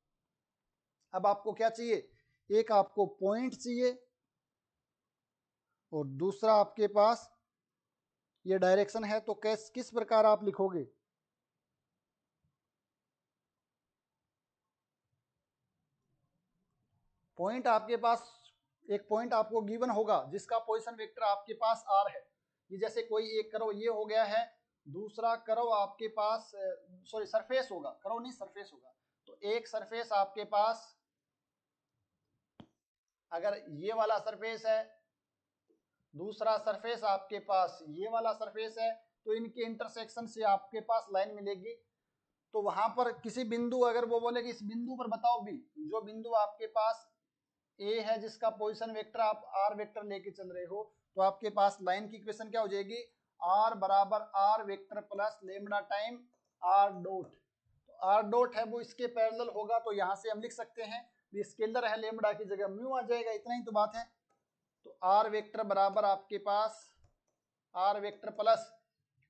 अब आपको क्या चाहिए, एक आपको पॉइंट चाहिए और दूसरा आपके पास ये डायरेक्शन है। तो किस प्रकार आप लिखोगे, पॉइंट आपके पास, एक पॉइंट आपको गिवन होगा जिसका पोजीशन वेक्टर आपके पास r है। ये जैसे कोई एक कर्व ये हो गया है, दूसरा कर्व आपके पास सॉरी सरफेस होगा, कर्व नहीं सरफेस होगा। तो एक सरफेस आपके पास अगर ये वाला सरफेस है, दूसरा सरफेस आपके पास ये वाला सरफेस है, तो इनके इंटरसेक्शन से आपके पास लाइन मिलेगी। तो वहां पर किसी बिंदु अगर वो बोले कि इस बिंदु पर बताओ भी, जो बिंदु आपके पास ए है जिसका पोजीशन वेक्टर आप आर वेक्टर लेके चल रहे हो, तो आपके पास लाइन की इक्वेशन क्या हो जाएगी, आर बराबर R vector plus lambda time R dot. तो आर डॉट है वो इसके पैरेलल होगा, तो यहाँ से हम लिख सकते हैं भी स्केलर है लेमडा की जगह म्यू आ जाएगा, इतना ही तो बात है। तो आर वेक्टर बराबर आपके पास आर वेक्टर प्लस,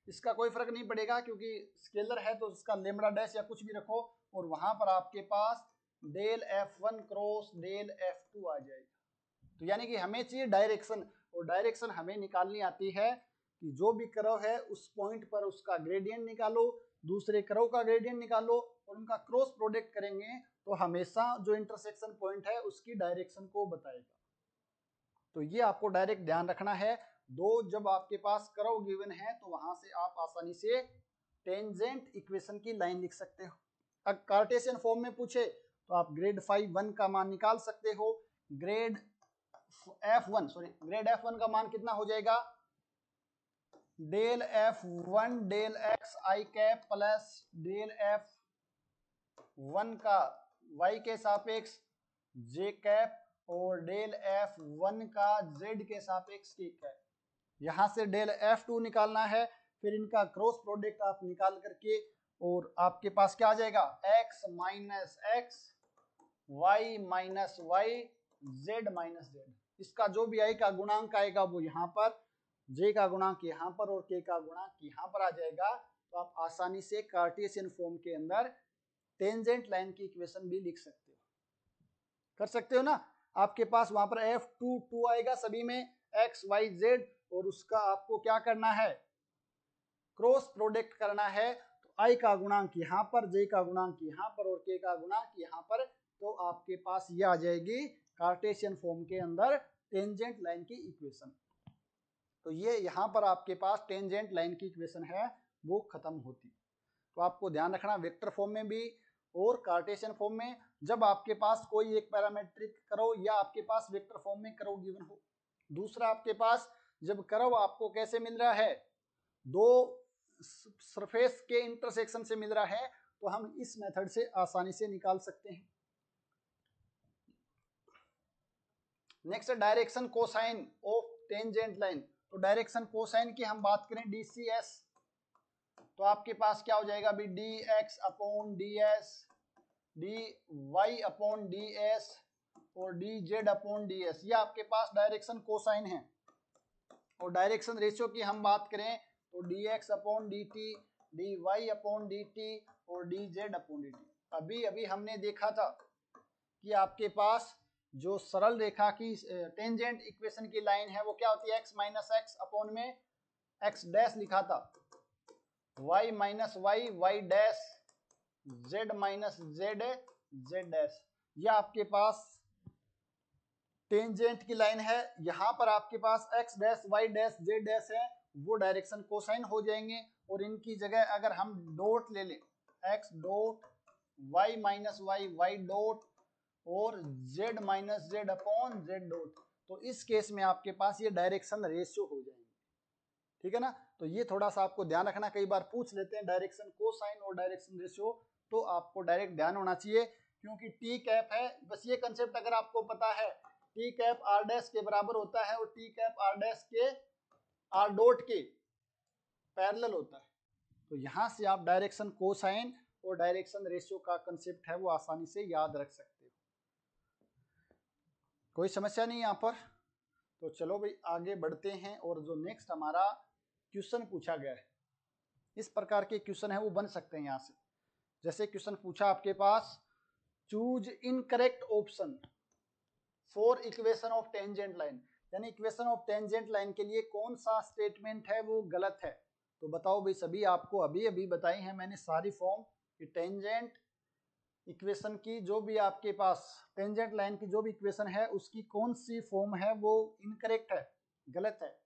इसका कोई फर्क नहीं पड़ेगा क्योंकि स्केलर है तो उसका लेमडा डैश या कुछ भी रखो, और वहां पर आपके पास del F1 cross del F2 आ जाएगा। तो यानी कि हमें चाहिए डायरेक्शन, और डायरेक्शन हमें निकालनी आती है कि जो भी कर्व है उस पॉइंट पर उसका ग्रेडियंट निकालो, दूसरे कर्व का ग्रेडियंट निकालो और उनका क्रॉस प्रोडक्ट करेंगे तो हमेशा जो इंटरसेक्शन पॉइंट है उसकी डायरेक्शन को बताएगा। तो ये आपको डायरेक्ट ध्यान रखना है। दो जब आपके पास कर्व गिवन है तो वहां से आप आसानी से टेंजेंट इक्वेशन की लाइन लिख सकते हो। अगर कार्टेशियन फॉर्म में पूछे तो आप ग्रेड 1 का मान निकाल सकते हो। ग्रेड F1 का मान कितना हो जाएगा, डेल F1 डेल एक्स आई कैप प्लस डेल F1 का y के सापेक्ष जे कैप और डेल F1 का z के सापेक्ष के कैप। यहां से डेल F2 निकालना है, फिर इनका क्रॉस प्रोडक्ट आप निकाल करके और आपके पास क्या आ जाएगा, x minus X y minus Y z minus z। इसका जो भी i का गुणांक आएगा वो यहाँ पर, j का गुणांक यहाँ पर और k का गुणांक यहाँ पर आ जाएगा। तो आप आसानी से कार्टेशियन फॉर्म के अंदर टेंजेंट लाइन की इक्वेशन भी लिख सकते हो, कर सकते हो ना। आपके पास वहां पर F2 आएगा सभी में x y z, और उसका आपको क्या करना है, क्रॉस प्रोडक्ट करना है। तो i का गुणांक यहाँ पर, j का गुणांक यहाँ पर और k का गुणांक यहाँ पर, तो आपके पास ये आ जाएगी कार्टेशियन फॉर्म के अंदर टेंजेंट लाइन की इक्वेशन। तो ये यहाँ पर आपके पास टेंजेंट लाइन की इक्वेशन है वो खत्म होती। तो आपको ध्यान रखना वेक्टर फॉर्म में भी और कार्टेशियन फॉर्म में, जब आपके पास कोई एक पैरामेट्रिक कर्व या आपके पास वेक्टर फॉर्म में कर्व गिवन हो। दूसरा आपके पास जब कर्व आपको कैसे मिल रहा है, दो सरफेस के इंटरसेक्शन से मिल रहा है, तो हम इस मेथड से आसानी से निकाल सकते हैं। Next direction cosine of tangent line. तो डायरेक्शन कोसाइन की हम बात करें DCS, तो आपके पास क्या हो जाएगा भी dx upon ds, dy upon ds और dz अपॉन ds। ये आपके पास डायरेक्शन कोसाइन है। और डायरेक्शन रेशियो की हम बात करें तो dx upon dt, dy upon dt और dz अपॉन dt। अभी हमने देखा था कि आपके पास जो सरल रेखा की टेंजेंट इक्वेशन की लाइन है वो क्या होती है, x माइनस एक्स अपॉन में x डैश लिखा था, y minus Y Y dash, z minus Z Z dash. यह आपके पास टेंजेंट की लाइन है। यहाँ पर आपके पास x dash Y dash Z dash है, वो डायरेक्शन कोसाइन हो जाएंगे। और इनकी जगह अगर हम डॉट ले लें, x dot y minus Y Y dot और z minus Z upon Z dot, तो इस केस में आपके पास ये डायरेक्शन रेशियो हो जाएंगे। ठीक है ना। तो ये थोड़ा सा आपको ध्यान रखना, कई बार पूछ लेते हैं डायरेक्शन कोसाइन और डायरेक्शन रेशियो, तो आपको डायरेक्ट ध्यान होना चाहिए क्योंकि टी कैप है। बस ये कंसेप्ट अगर आपको पता है, टी कैप आर डैश के बराबर होता है और टी कैप आर डैश के आर डॉट के पैरेलल होता है। तो यहां से आप डायरेक्शन कोसाइन और डायरेक्शन रेशियो का कंसेप्ट है वो आसानी से याद रख सकते हो। कोई समस्या नहीं यहाँ पर। तो चलो भाई आगे बढ़ते हैं, और जो नेक्स्ट हमारा क्वेश्चन पूछा गया है, इस प्रकार के क्वेश्चन है वो बन सकते हैं यहाँ से। जैसे क्वेश्चन पूछा आपके पास, choose incorrect option for equation of tangent line, यानी इक्वेशन ऑफ टेंजेंट लाइन के लिए कौन सा स्टेटमेंट है वो गलत है। तो बताओ भाई, सभी आपको अभी बताई है मैंने सारी फॉर्म कि टेंजेंट इक्वेशन की जो भी आपके पास टेंजेंट लाइन की जो भी इक्वेशन है उसकी कौन सी फॉर्म है वो इनकरेक्ट है, गलत है।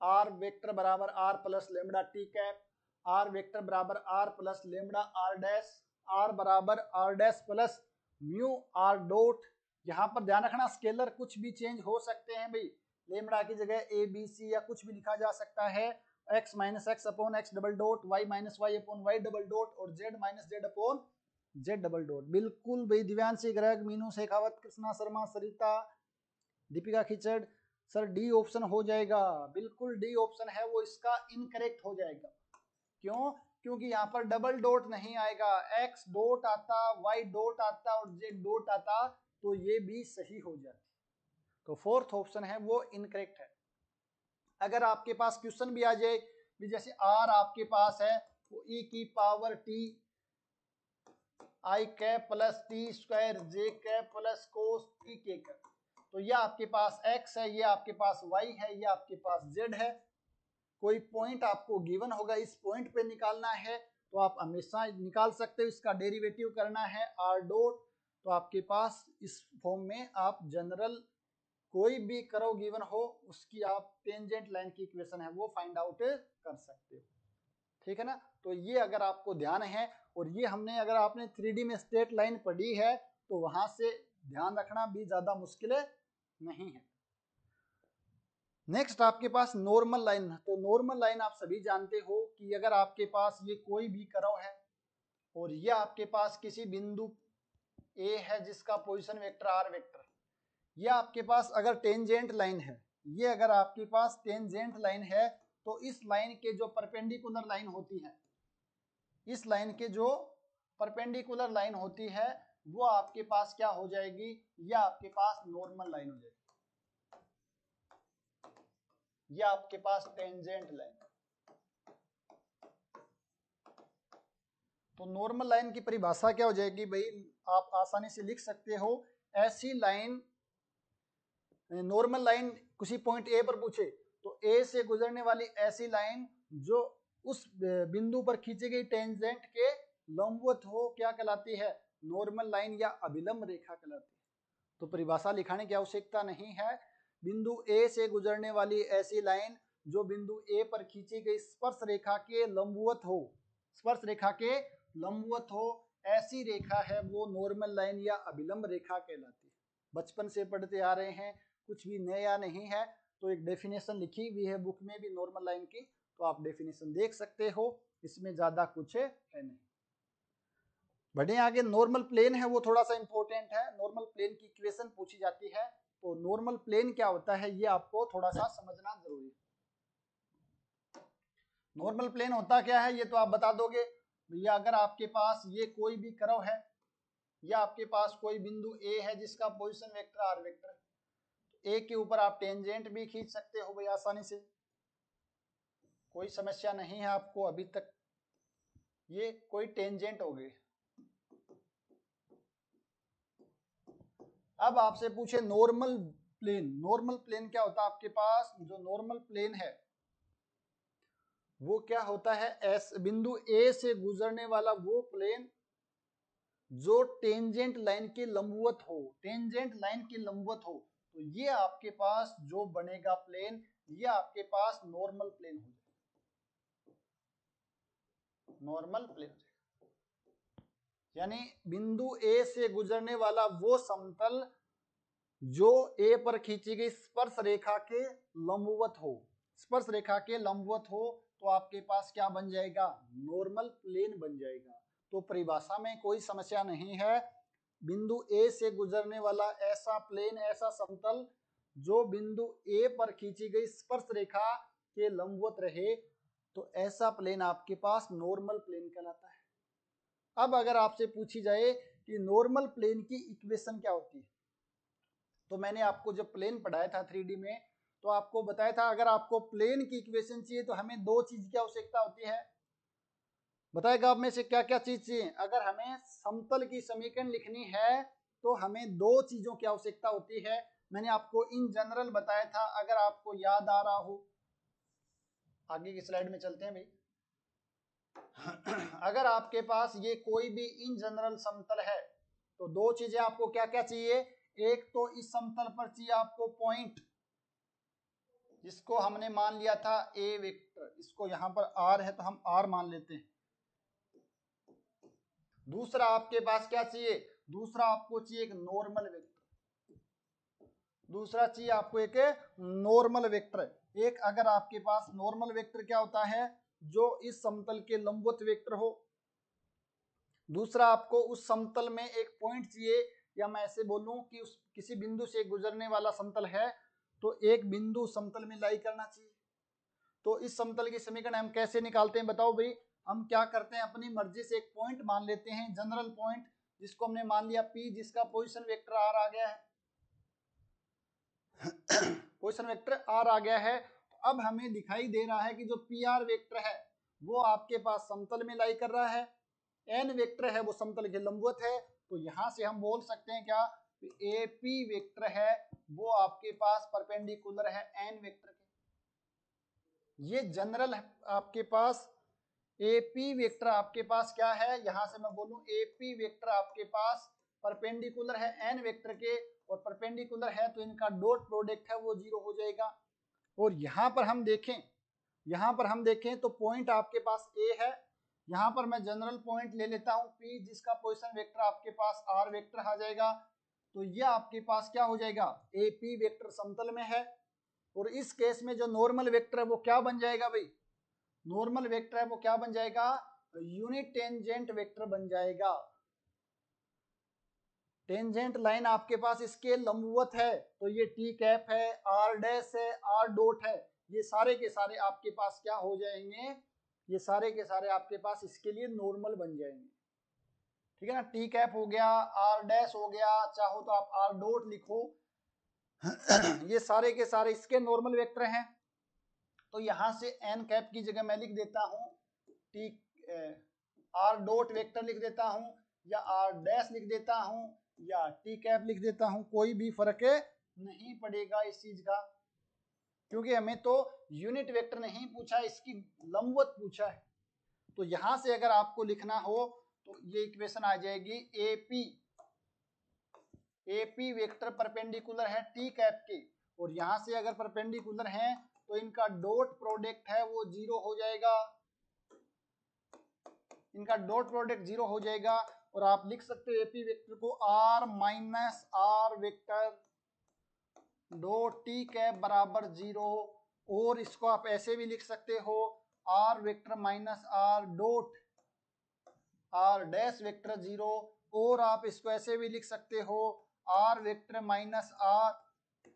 आर वेक्टर बराबर R plus lambda T cap, R vector बराबर R plus lambda R dash, R बराबर R dash plus mu R dot. यहाँ पर ध्यान रखना स्केलर कुछ भी चेंज हो सकते हैं भाई, लेमडा की जगह ए बी सी या कुछ भी लिखा जा सकता है, X minus X upon X double dot, Y minus Y upon Y double dot और Z minus Z upon Z double dot. बिल्कुल भाई, Divyanshi, Garg, Meenu, Shekhawat, Krishna Sharma, Sarita, Deepika Khichar, sir D option हो जाएगा, बिल्कुल डी ऑप्शन है वो इसका इनकरेक्ट हो जाएगा। क्यों? क्योंकि यहाँ पर डबल डॉट नहीं आएगा, एक्स डॉट आता, वाई डॉट आता और जेड डॉट आता तो ये भी सही हो जाती। तो फोर्थ ऑप्शन है वो इनकरेक्ट है। अगर आपके पास क्वेश्चन भी आ जाए भी जैसे आर आपके पास है वो ई की power T I cap plus T square J cap plus cos t के कैप, तो ये आपके पास x है, ये आपके पास y है, ये आपके पास z है। कोई पॉइंट आपको गिवन होगा, इस पॉइंट पे निकालना है तो आप हमेशा निकाल सकते हो। इसका डेरिवेटिव करना है r डॉट, तो आपके पास इस फॉर्म में आप जनरल कोई भी कर्व गिवन हो उसकी आप टेंजेंट लाइन की इक्वेशन है वो फाइंड आउट कर सकते हो। ठीक है ना? तो ये अगर आपको ध्यान है, और ये हमने अगर आपने 3D में स्ट्रेट लाइन पढ़ी है तो वहां से ध्यान रखना भी ज्यादा मुश्किल नहीं है। नेक्स्ट आपके पास नॉर्मल लाइन। तो नॉर्मल लाइन आप सभी जानते हो कि अगर आपके पास ये कोई भी कर्व है और ये आपके पास किसी बिंदु ए है जिसका पोजीशन वेक्टर आर वेक्टर, ये आपके पास अगर टेंजेंट लाइन है, ये अगर आपके पास टेंजेंट लाइन है तो इस लाइन के जो परपेंडिकुलर लाइन होती है, इस लाइन के जो परपेंडिकुलर लाइन होती है वो आपके पास क्या हो जाएगी, ये आपके पास नॉर्मल लाइन हो जाएगी, ये आपके पास टेंजेंट लाइन। तो नॉर्मल लाइन की परिभाषा क्या हो जाएगी भाई, आप आसानी से लिख सकते हो, ऐसी लाइन, नॉर्मल लाइन किसी पॉइंट ए पर पूछे तो ए से गुजरने वाली ऐसी लाइन जो उस बिंदु पर खींची गई टेंजेंट के लंबवत हो क्या कहलाती है, नॉर्मल लाइन या अभिलंब रेखा कहलाती है। तो परिभाषा लिखाने की आवश्यकता नहीं है। बिंदु ए से गुजरने वाली ऐसी लाइन जो बिंदु ए पर खींची गई स्पर्श रेखा के लंबवत हो, स्पर्श रेखा के लंबवत हो, ऐसी रेखा है वो नॉर्मल लाइन या अभिलंब रेखा कहलाती है। बचपन से पढ़ते आ रहे हैं, कुछ भी नया नहीं है। तो एक डेफिनेशन लिखी हुई है बुक में भी नॉर्मल लाइन की, तो आप डेफिनेशन देख सकते हो, इसमें ज्यादा कुछ है नहीं। बढ़े आगे। नॉर्मल प्लेन है वो थोड़ा सा इंपॉर्टेंट है, नॉर्मल प्लेन की इक्वेशन पूछी जाती है। तो नॉर्मल प्लेन क्या होता है ये आपको थोड़ा सा समझना जरूरी है। नॉर्मल प्लेन होता क्या है ये तो आप बता दोगे भैया, अगर आपके पास ये कोई भी कर्व है या आपके पास कोई बिंदु ए है जिसका पोजीशन वेक्टर आर वेक्टर, ए के ऊपर आप टेंजेंट भी खींच सकते हो भाई आसानी से, कोई समस्या नहीं है आपको अभी तक। ये कोई टेंजेंट हो गई। अब आपसे पूछे नॉर्मल प्लेन, नॉर्मल प्लेन क्या होता है आपके पास, जो नॉर्मल प्लेन है वो क्या होता है, एस बिंदु ए से गुजरने वाला वो प्लेन जो टेंजेंट लाइन के लंबवत हो, टेंजेंट लाइन के लंबवत हो, तो ये आपके पास जो बनेगा प्लेन, ये आपके पास नॉर्मल प्लेन हो जाएगा, नॉर्मल प्लेन। यानी बिंदु ए से गुजरने वाला वो समतल जो ए पर खींची गई स्पर्श रेखा के लंबवत हो, स्पर्श रेखा के लंबवत हो, तो आपके पास क्या बन जाएगा, नॉर्मल प्लेन बन जाएगा। तो परिभाषा में कोई समस्या नहीं है। बिंदु ए से गुजरने वाला ऐसा प्लेन, ऐसा समतल जो बिंदु ए पर खींची गई स्पर्श रेखा के लंबवत रहे, तो ऐसा प्लेन आपके पास नॉर्मल प्लेन कहलाता है। अब अगर आपसे पूछी जाए कि नॉर्मल प्लेन की इक्वेशन क्या होती है, तो मैंने आपको जब प्लेन पढ़ाया था 3D में तो आपको बताया था अगर आपको प्लेन की इक्वेशन चाहिए तो हमें दो चीज की आवश्यकता होती है। बताएगा आप में से क्या क्या चीज चाहिए। अगर हमें समतल की समीकरण लिखनी है तो हमें दो चीजों की आवश्यकता होती है। मैंने आपको इन जनरल बताया था, अगर आपको याद आ रहा हो। आगे की स्लाइड में चलते हैं भाई। अगर आपके पास ये कोई भी इन जनरल समतल है तो दो चीजें आपको क्या क्या चाहिए, एक तो इस समतल पर चाहिए आपको पॉइंट जिसको हमने मान लिया था ए वेक्टर, इसको यहां पर आर है तो हम आर मान लेते हैं। दूसरा आपके पास क्या चाहिए, दूसरा आपको चाहिए एक नॉर्मल वेक्टर, दूसरा चाहिए आपको एक नॉर्मल वेक्टर। एक अगर आपके पास नॉर्मल वेक्टर क्या होता है, जो इस समतल के लंबवत वेक्टर हो। दूसरा आपको उस समतल में एक पॉइंट चाहिए या मैं ऐसे बोलूं कि उस किसी बिंदु से गुजरने वाला समतल है तो एक बिंदु समतल में लाई करना चाहिए। तो इस समतल की समीकरण हम कैसे निकालते हैं बताओ भाई। हम क्या करते हैं, अपनी मर्जी से एक पॉइंट मान लेते हैं, जनरल पॉइंट, जिसको हमने मान लिया P, जिसका पोजीशन वेक्टर R आ गया है पोजीशन वेक्टर R आ गया है। तो अब हमें दिखाई दे रहा है कि जो PR वेक्टर है वो आपके पास समतल में लाई कर रहा है, N वेक्टर है वो समतल के लंबवत है। तो यहां से हम बोल सकते हैं क्या, AP वेक्टर है वो आपके पास परपेंडिकुलर है N वेक्टर के। ये जनरल आपके पास AP वेक्टर आपके पास क्या है, यहां से मैं बोलूं AP वेक्टर आपके पास परपेंडिकुलर है N वेक्टर के, और परपेंडिकुलर है तो इनका डॉट प्रोडक्ट है वो 0 हो जाएगा। और यहाँ पर हम देखें तो पॉइंट आपके पास A है, यहाँ पर मैं जनरल पॉइंट ले लेता हूँ P, जिसका पोजीशन वेक्टर आपके पास R वेक्टर आ जाएगा। तो यह आपके पास क्या हो जाएगा, AP वेक्टर समतल में है। और इस केस में जो नॉर्मल वेक्टर है वो क्या बन जाएगा भाई, नॉर्मल वेक्टर है वो क्या बन जाएगा, यूनिट टेंजेंट वेक्टर बन जाएगा। टेंजेंट लाइन आपके पास इसके लंबवत है, तो ये टी कैप है, आर डैश है, आर डॉट है, ये सारे के सारे आपके पास क्या हो जाएंगे, ये सारे के सारे आपके पास इसके लिए नॉर्मल बन जाएंगे। ठीक है ना, टी कैप हो गया, आर डैश हो गया, चाहो तो आप आर डॉट लिखो ये सारे के सारे इसके नॉर्मल वेक्टर हैं। तो यहां से एन कैप की जगह मैं लिख देता हूं टी आर डॉट वेक्टर लिख देता हूं, या आर डैश लिख देता हूं, या टी कैप लिख देता हूं, कोई भी फर्क नहीं पड़ेगा इस चीज का, क्योंकि हमें तो यूनिट वेक्टर नहीं पूछा, इसकी लंबवत पूछा है। तो यहां से अगर आपको लिखना हो तो ये इक्वेशन आ जाएगी एपी वेक्टर परपेंडिकुलर है टी कैप के, और यहां से अगर परपेंडिकुलर है तो इनका डॉट प्रोडक्ट है वो 0 हो जाएगा, इनका डॉट प्रोडक्ट 0 हो जाएगा। और आप लिख सकते हो एपी वेक्टर को r minus R vector dot T cap बराबर 0, और इसको आप ऐसे भी लिख सकते हो r vector minus R dot are dash vector 0, और आप इसको ऐसे भी लिख सकते हो r vector minus R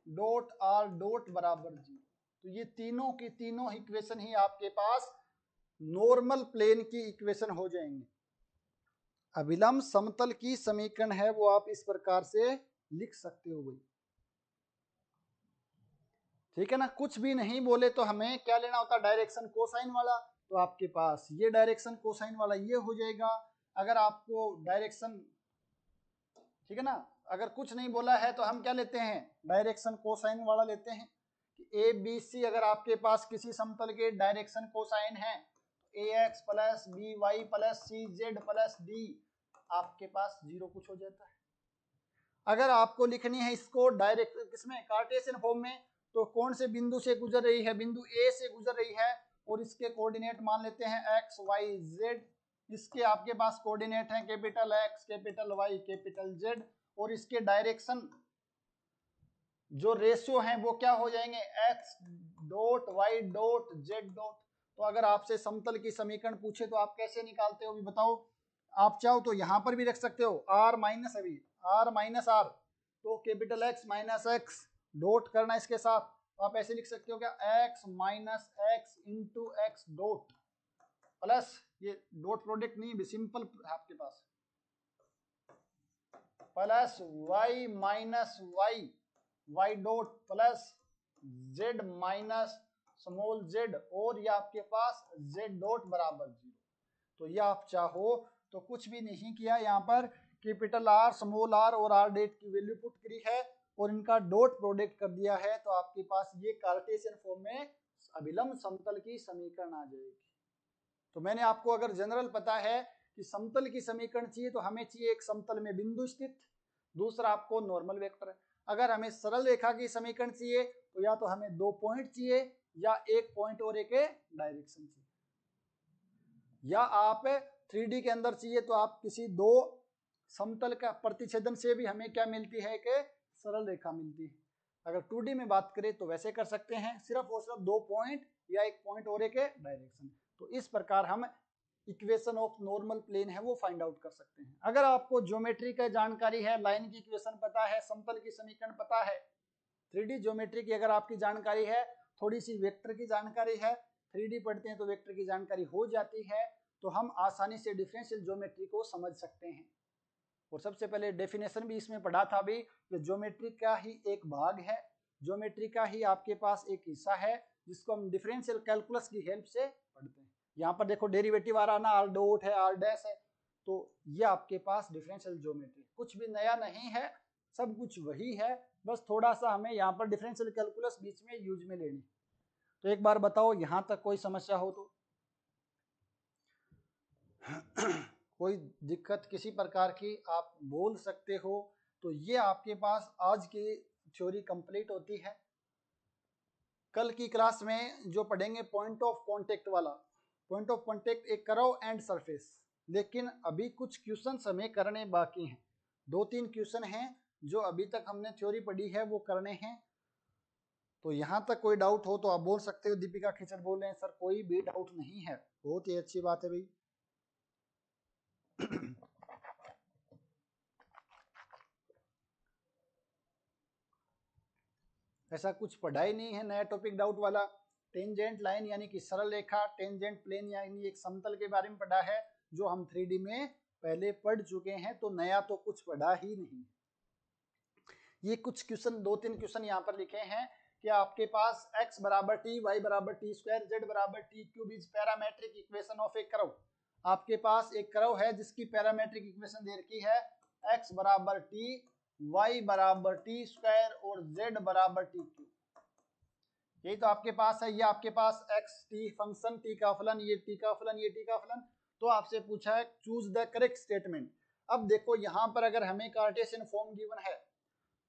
dot बराबर 0। तो ये तीनों की तीनों इक्वेशन ही आपके पास नॉर्मल प्लेन की इक्वेशन हो जाएंगे। अभिलंब समतल की समीकरण है वो आप इस प्रकार से लिख सकते हो भाई। ठीक है ना, कुछ भी नहीं बोले तो हमें क्या लेना होता है, डायरेक्शन कोसाइन वाला। तो आपके पास ये डायरेक्शन कोसाइन वाला ये हो जाएगा। अगर आपको डायरेक्शन, ठीक है ना, अगर कुछ नहीं बोला है तो हम क्या लेते हैं, डायरेक्शन कोसाइन वाला लेते हैं कि ए बी सी अगर आपके पास किसी समतल के डायरेक्शन कोसाइन है, A X plus B Y plus C Z plus D आपके पास 0 कुछ हो जाता है। अगर आपको लिखनी है इसको डायरेक्ट किसमें, कार्टेशियन फॉर्म में, तो कौन से बिंदु से गुजर रही है, बिंदु ए से गुजर रही है, और इसके कोऑर्डिनेट मान लेते हैं एक्स वाई जेड। इसके आपके पास कोऑर्डिनेट हैं capital X capital Y capital Z, और इसके डायरेक्शन जो रेशियो हैं वो क्या हो जाएंगे, X dot Y dot Z dot. तो अगर आपसे समतल की समीकरण पूछे तो आप कैसे निकालते हो भी बताओ। आप चाहो तो यहां पर भी रख सकते हो आर माइनस आर, तो capital x minus x dot करना इसके साथ, तो आप ऐसे लिख सकते हो क्या, X minus X into X dot plus, ये डॉट प्रोडक्ट नहीं सिंपल आपके पास, plus Y minus Y dot plus Z minus small Z, और ये आपके पास जेड डॉट बराबर 0। तो ये आप चाहो तो कुछ भी नहीं किया, यहाँ पर कैपिटल आर स्मॉल आर और आर डेट की वैल्यू पुट करी है और इनका डॉट प्रोडक्ट कर दिया है, तो आपके पास ये कार्टेशियन फॉर्म में अभिलंब समतल की समीकरण आ जाएगी। तो मैंने आपको अगर जनरल पता है कि समतल की समीकरण चाहिए तो हमें चाहिए एक समतल में बिंदु स्थित, दूसरा आपको नॉर्मल वेक्टर है। अगर हमें सरल रेखा की समीकरण चाहिए तो या तो हमें 2 पॉइंट चाहिए, या एक पॉइंट और एक डायरेक्शन चाहिए, या आप 3D के अंदर चाहिए तो आप किसी 2 समतल का प्रतिच्छेदन से भी हमें क्या मिलती है, कि सरल रेखा मिलती है। अगर 2D में बात करें तो वैसे कर सकते हैं, सिर्फ और सिर्फ 2 पॉइंट या एक पॉइंट और एक डायरेक्शन। तो इस प्रकार हम इक्वेशन ऑफ नॉर्मल प्लेन है वो फाइंड आउट कर सकते हैं। अगर आपको ज्योमेट्री का जानकारी है, लाइन की इक्वेशन पता है, समतल की समीकरण पता है, 3D ज्योमेट्री की अगर आपकी जानकारी है, थोड़ी सी वेक्टर की जानकारी है, 3D पढ़ते हैं तो वेक्टर की जानकारी हो जाती है, तो हम आसानी से डिफरेंशियल ज्योमेट्री को समझ सकते हैं। और सबसे पहले डेफिनेशन भी इसमें पढ़ा था अभी, कि ज्योमेट्री का ही एक भाग है, ज्योमेट्री का ही आपके पास एक हिस्सा है जिसको हम डिफरेंशियल कैलकुलस की हेल्प से पढ़ते हैं। यहाँ पर देखो डेरिवेटिव आ रहा ना, आर डॉट है, आर डैश है, तो ये आपके पास डिफरेंशियल ज्योमेट्री, कुछ भी नया नहीं है, सब कुछ वही है, बस थोड़ा सा हमें यहाँ पर डिफरेंशियल कैलकुलस बीच में यूज में लेनी। तो एक बार बताओ यहाँ तक कोई समस्या हो तो कोई दिक्कत किसी प्रकार की आप बोल सकते हो। तो ये आपके पास आज की थ्योरी कंप्लीट होती है। कल की क्लास में जो पढ़ेंगे पॉइंट ऑफ कांटेक्ट वाला, पॉइंट ऑफ कांटेक्ट एक कर्व एंड सरफेस, लेकिन अभी कुछ क्वेश्चंस हमें करने बाकी हैं, 2-3 क्वेश्चन हैं जो अभी तक हमने थ्योरी पढ़ी है वो करने हैं। तो यहाँ तक कोई डाउट हो तो आप बोल सकते हो। दीपिका खिचड़ बोल रहे हैं सर कोई भी डाउट नहीं है, बहुत ही अच्छी बात है भाई। ऐसा कुछ पढ़ा ही नहीं है नया टॉपिक डाउट वाला। टेंजेंट लाइन यानी कि सरल रेखा, टेंजेंट प्लेन यानी एक समतल के बारे में पढ़ा है जो हम 3D में पहले पढ़ चुके हैं, तो नया तो कुछ पढ़ा ही नहीं। ये कुछ क्वेश्चन 2-3 क्वेश्चन यहाँ पर लिखे हैं कि आपके पास x बराबर t, y बराबर t स्क्वायर, z बराबर t cube is parametric equation of A curve. आपके पास एक कर्व है जिसकी पैरामेट्रिक इक्वेशन दे रखी है x बराबर t, y बराबर t स्क्वायर और z बराबर t क्यूब। यही तो आपके पास है। ये आपके पास x t फंक्शन, t का फलन, ये t का फलन, ये t का फलन। तो आपसे पूछा है चूज द करेक्ट स्टेटमेंट। अब देखो यहाँ पर अगर हमें कार्टेशियन फॉर्म गिवन है,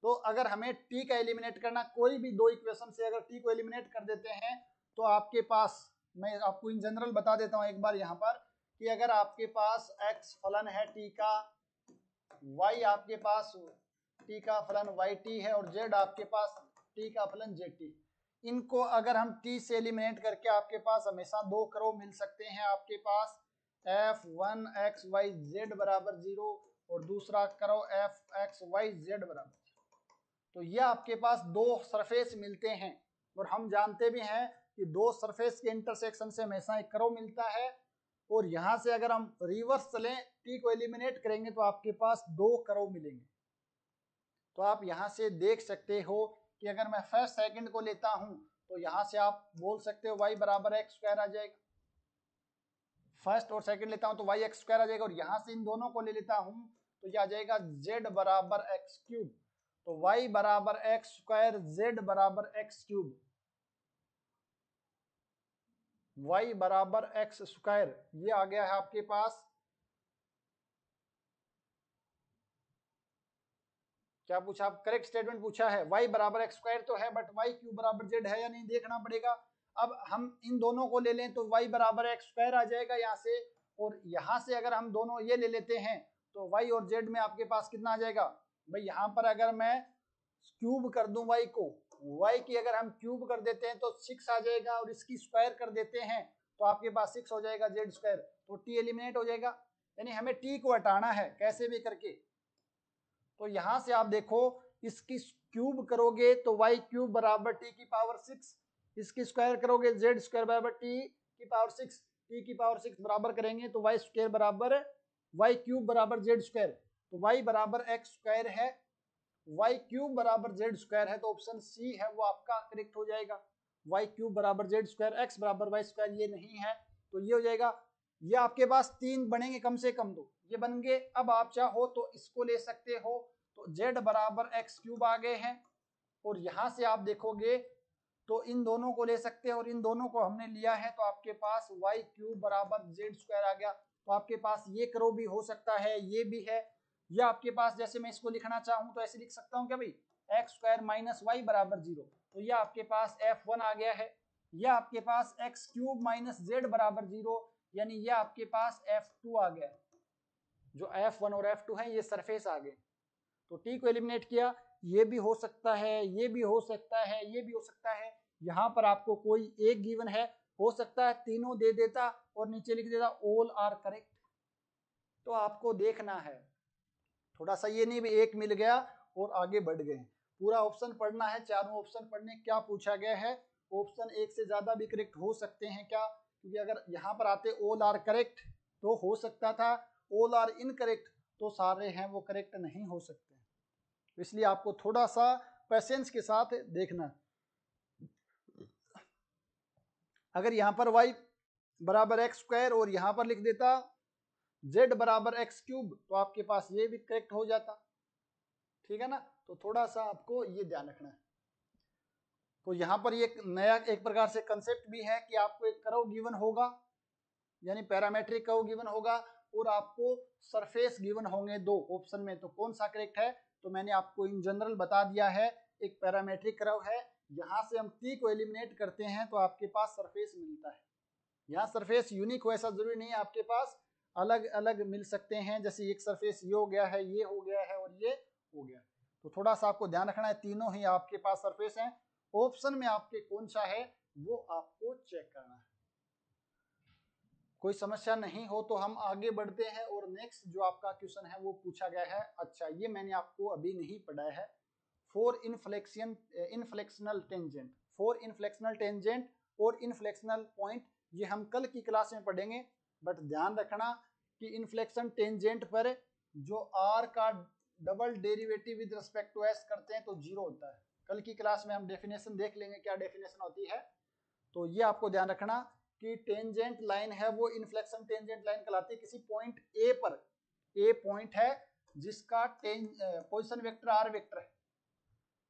तो अगर हमें t का एलिमिनेट करना, कोई भी दो इक्वेशन से अगर t को एलिमिनेट कर देते हैं तो आपके पास, मैं आपको इन जनरल बता देता हूं एक बार यहाँ पर, कि अगर आपके पास x फलन है t का, y आपके पास t का फलन yt है और z आपके पास t का फलन zt, इनको अगर हम t से एलिमिनेट करके आपके पास हमेशा दो कर्व मिल सकते हैं। आपके पास f1xyz बराबर 0 और दूसरा कर्व fxyz बराबर, तो ये आपके पास दो सरफेस मिलते हैं। और हम जानते भी हैं कि दो सरफेस के इंटरसेक्शन से हमेशा एक कर्व मिलता है। और यहां से अगर हम रिवर्स चलें, टी को एलिमिनेट करेंगे तो आपके पास दो कर्व मिलेंगे। तो आप यहां से देख सकते हो कि अगर मैं फर्स्ट सेकंड को लेता हूं तो यहां से आप बोल सकते हो y बराबर एक्स स्क्वायर आ जाएगा। फर्स्ट और सेकंड लेता हूं तो y एक्स स्क्वायर आ जाएगा, और यहां से इन दोनों को ले लेता हूं तो यह आ जाएगा z बराबर एक्स क्यूब। तो y बराबर एक्स स्क्वायर, z बराबर एक्स क्यूब, y बराबर एक्स स्क्वायर, ये आ गया है आपके पास। क्या पूछा? करेक्ट स्टेटमेंट पूछा है। y बराबर एक्स स्क्वायर तो है, बट y क्यूब बराबर z है या नहीं देखना पड़ेगा। अब हम इन दोनों को ले लें तो y बराबर एक्स स्क्वायर आ जाएगा यहाँ से, और यहाँ से अगर हम दोनों ये ले लेते हैं तो y और z में आपके पास कितना आ जाएगा भाई। यहाँ पर अगर मैं क्यूब कर दूं y को, y की अगर हम क्यूब कर देते हैं तो 6 आ जाएगा, और इसकी स्क्वायर कर देते हैं तो आपके पास 6 हो जाएगा z स्क्वायर, तो t एलिमिनेट हो जाएगा। यानी हमें t को हटाना है कैसे भी करके। तो यहां से आप देखो, इसकी क्यूब करोगे तो y क्यूब बराबर t की पावर 6, इसकी स्क्वायर करोगे z स्क्वायर बराबर t की पावर 6, t की पावर 6 बराबर करेंगे तो y स्क्वायर बराबर y क्यूब बराबर z स्क्वायर। तो y बराबर x स्क्वायर है, y क्यूब बराबर z स्क्वायर है, तो ऑप्शन सी है वो आपका करेक्ट हो जाएगा। y क्यूब बराबर z स्क्वायर, x बराबर y स्क्वायर ये नहीं है, तो ये हो जाएगा। ये आपके पास तीन बनेंगे कम से कम, दो ये बन गए। अब आप चाहो तो इसको ले सकते हो, तो z बराबर एक्स क्यूब आ गए हैं, और यहां से आप देखोगे तो इन दोनों को ले सकते हैं, और इन दोनों को हमने लिया है तो आपके पास y क्यूब बराबर z स्क्वायर आ गया। तो आपके पास ये कर्व भी हो सकता है, ये भी है, या आपके पास जैसे मैं इसको लिखना चाहूं तो ऐसे लिख सकता हूं क्या भाई, एक्स स्क्वायर माइनस वाई बराबर 0, तो यह आपके पास f1 आ गया है। यह आपके पास एक्स क्यूब माइनस जेड बराबर 0, यानी यह आपके पास f2 आ गया। जो f1 और f2 है ये सरफेस आ गए। तो t को एलिमिनेट किया, ये भी हो सकता है, ये भी हो सकता है, ये भी हो सकता है। यहां पर आपको कोई एक गिवन है, हो सकता है तीनों दे देता और नीचे लिख देता ऑल आर करेक्ट। तो आपको देखना है, थोड़ा सा ये नहीं भी एक मिल गया और आगे बढ़ गए, पूरा ऑप्शन पढ़ना है, चारों ऑप्शन पढ़ने। क्या पूछा गया है, ऑप्शन एक से ज्यादा भी करेक्ट हो सकते हैं क्या, क्योंकि अगर यहाँ पर आते ऑल आर करेक्ट तो हो सकता था, ऑल आर इनकरेक्ट तो सारे हैं वो करेक्ट नहीं हो सकते। इसलिए आपको थोड़ा सा पेशेंस के साथ देखना। अगर यहाँ पर y बराबर एक्स स्क्वायर और यहाँ पर लिख देता z बराबर एक्स क्यूब तो आपके पास ये भी करेक्ट हो जाता, ठीक है ना। तो थोड़ा सा आपको ये ध्यान रखना है। तो यहाँ पर ये नया एक प्रकार से कंसेप्ट भी है कि आपको एक कर्व गिवन होगा, यानी पैरामेट्रिक कर्व गिवन होगा, और आपको सरफेस गिवन होंगे दो ऑप्शन में। तो कौन सा करेक्ट है, तो मैंने आपको इन जनरल बता दिया है, एक पैरामेट्रिक कर्व है, यहाँ से हम t को एलिमिनेट करते हैं तो आपके पास सरफेस मिलता है। यहाँ सरफेस यूनिक हो ऐसा जरूरी नहीं है, आपके पास अलग अलग मिल सकते हैं, जैसे एक सरफेस ये हो गया है, ये हो गया है और ये हो गया। तो थोड़ा सा आपको ध्यान रखना है, तीनों ही आपके पास सरफेस हैं, ऑप्शन में आपके कौन सा है वो आपको चेक करना है। कोई समस्या नहीं हो तो हम आगे बढ़ते हैं, और नेक्स्ट जो आपका क्वेश्चन है वो पूछा गया है। अच्छा, ये मैंने आपको अभी नहीं पढ़ाया है, for inflectional tangent, for inflectional tangent और इनफ्लेक्शनल पॉइंट, ये हम कल की क्लास में पढ़ेंगे। बट ध्यान रखना कि इनफ्लेक्शन टेंजेंट पर जो आर का double derivative with respect to S करते हैं तो जीरो होता है। कल की क्लास में हम डेफिनेशन देख लेंगे क्या डेफिनेशन होती है। तो ये आपको ध्यान रखना कि टेंजेंट लाइन है वो इनफ्लेक्शन टेंजेंट लाइन कहलाती है। किसी पॉइंट ए पर, ए पॉइंट है जिसका पोजीशन वेक्टर आर वेक्टर है,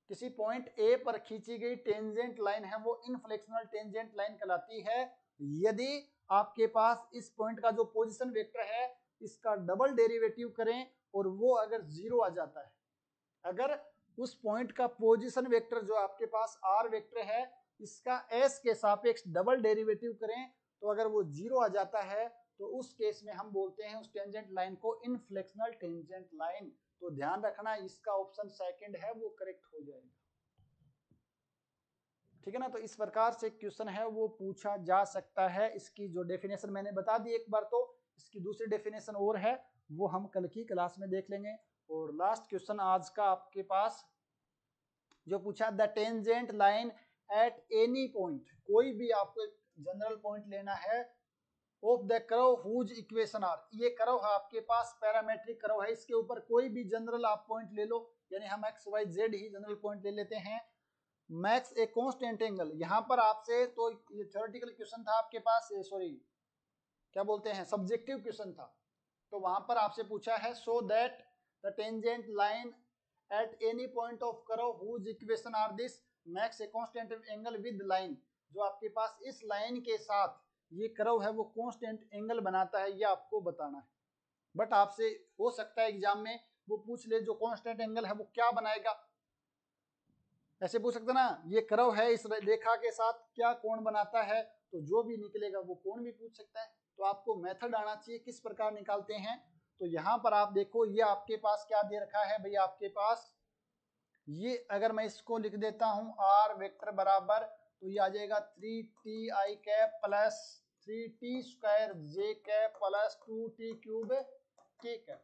किसी पॉइंट ए पर खींची गई टेंजेंट लाइन है वो इनफ्लेक्शनल टेंजेंट लाइन कहलाती है, यदि आपके पास इस पॉइंट का जो पोजीशन वेक्टर है इसका डबल डेरिवेटिव करें और वो अगर जीरो आ जाता है, अगर उस पॉइंट का पोजीशन वेक्टर जो आपके पास आर वेक्टर है इसका एस के सापेक्ष डबल डेरिवेटिव करें तो अगर वो जीरो आ जाता है तो उस केस में हम बोलते हैं उस टेंजेंट लाइन को इनफ्लेक्शनल टेंजेंट लाइन। तो ध्यान रखना इसका ऑप्शन सेकंड है वो करेक्ट हो जाएगा, ठीक है ना। तो इस प्रकार से क्वेश्चन है वो पूछा जा सकता है। इसकी जो डेफिनेशन मैंने बता दी एक बार, तो इसकी दूसरी डेफिनेशन और है वो हम कल की क्लास में देख लेंगे। और लास्ट क्वेश्चन आज का आपके पास जो पूछा, the tangent line at any point, कोई भी आपको एक जनरल पॉइंट लेना है of the curve whose equation R, ये कर्व है आपके पास पैरामेट्रिक कर्व है, इसके ऊपर कोई भी जनरल आप पॉइंट ले लो, यानी हम एक्स वाई जेड ही जनरल पॉइंट ले लेते हैं। मैक्स ए कांस्टेंट एंगल, यहाँ पर आपसे तो ये थ्योरेटिकल क्वेश्चन था आपके पास, सॉरी क्या बोलते हैं सब्जेक्टिव क्वेश्चन था, तो वहां पर आपसे पूछा है so that the tangent line at any point of curve whose equation R this makes a constant angle with line, जो आपके पास इस लाइन के साथ ये कर्व है वो कांस्टेंट एंगल बनाता है, ये आपको बताना है। बट आपसे हो सकता है एग्जाम में वो पूछ ले जो कांस्टेंट एंगल है वो क्या बनाएगा, ऐसे पूछ सकते ना, ये कर्व है इस रेखा के साथ क्या कोण बनाता है, तो जो भी निकलेगा वो कोण भी पूछ सकता है। तो आपको मेथड आना चाहिए किस प्रकार निकालते हैं। तो यहाँ पर आप देखो ये आपके पास क्या दे रखा है भाई, आपके पास ये अगर मैं इसको लिख देता हूं आर वेक्टर बराबर, तो ये आ जाएगा 3t आई कैप प्लस 3t स्क्वायर जे कैप प्लस 2t क्यूब के कैप।